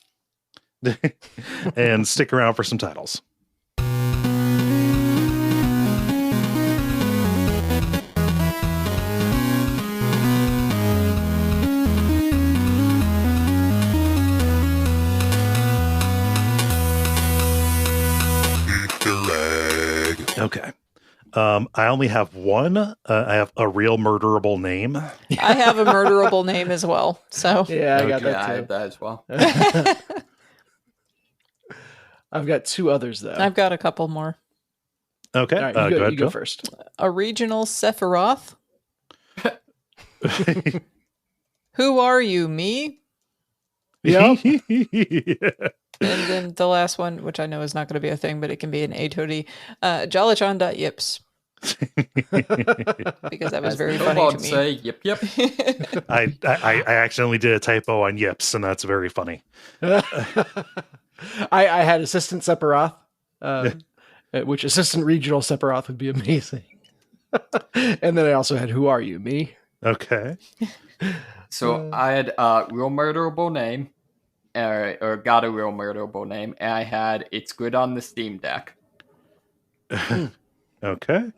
Speaker 1: And stick around for some titles. Okay. I only have one. I have a real murderable name.
Speaker 4: I have a murderable name as well. So
Speaker 2: Yeah, I got
Speaker 3: Yeah, I
Speaker 2: that
Speaker 3: have
Speaker 2: too.
Speaker 3: that as well.
Speaker 2: I've got two others though.
Speaker 4: I've got a couple more.
Speaker 1: Okay.
Speaker 2: All right,
Speaker 1: go ahead,
Speaker 2: you go
Speaker 1: Joe.
Speaker 2: first.
Speaker 4: A regional Sephiroth. Who are you, me?
Speaker 2: Yep.
Speaker 4: And then the last one, which I know is not going to be a thing, but it can be an A-Toady. Jala-chan.yips. Because that was very funny to me.
Speaker 3: Say, yep.
Speaker 1: I accidentally did a typo on yips, and that's very funny.
Speaker 2: I had assistant Sephiroth, which assistant regional Sephiroth would be amazing. And then I also had who are you, me?
Speaker 1: Okay.
Speaker 3: So I had a real murderable name, or got a real murderable name, and I had it's good on the Steam Deck.
Speaker 1: Okay.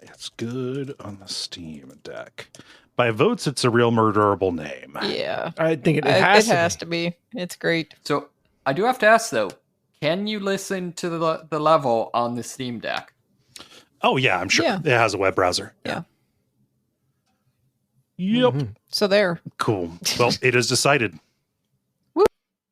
Speaker 1: It's good on the Steam Deck. By votes, it's a real murderable name.
Speaker 4: Yeah.
Speaker 2: I think it
Speaker 4: It
Speaker 2: has
Speaker 4: to be. It's great.
Speaker 3: So I do have to ask though, can you listen to the level on the Steam Deck?
Speaker 1: Oh, yeah, I'm sure.
Speaker 4: Yeah.
Speaker 1: It has a web browser.
Speaker 4: Yeah.
Speaker 1: Yep.
Speaker 2: Mhm.
Speaker 4: So there.
Speaker 1: Cool. Well, it is decided.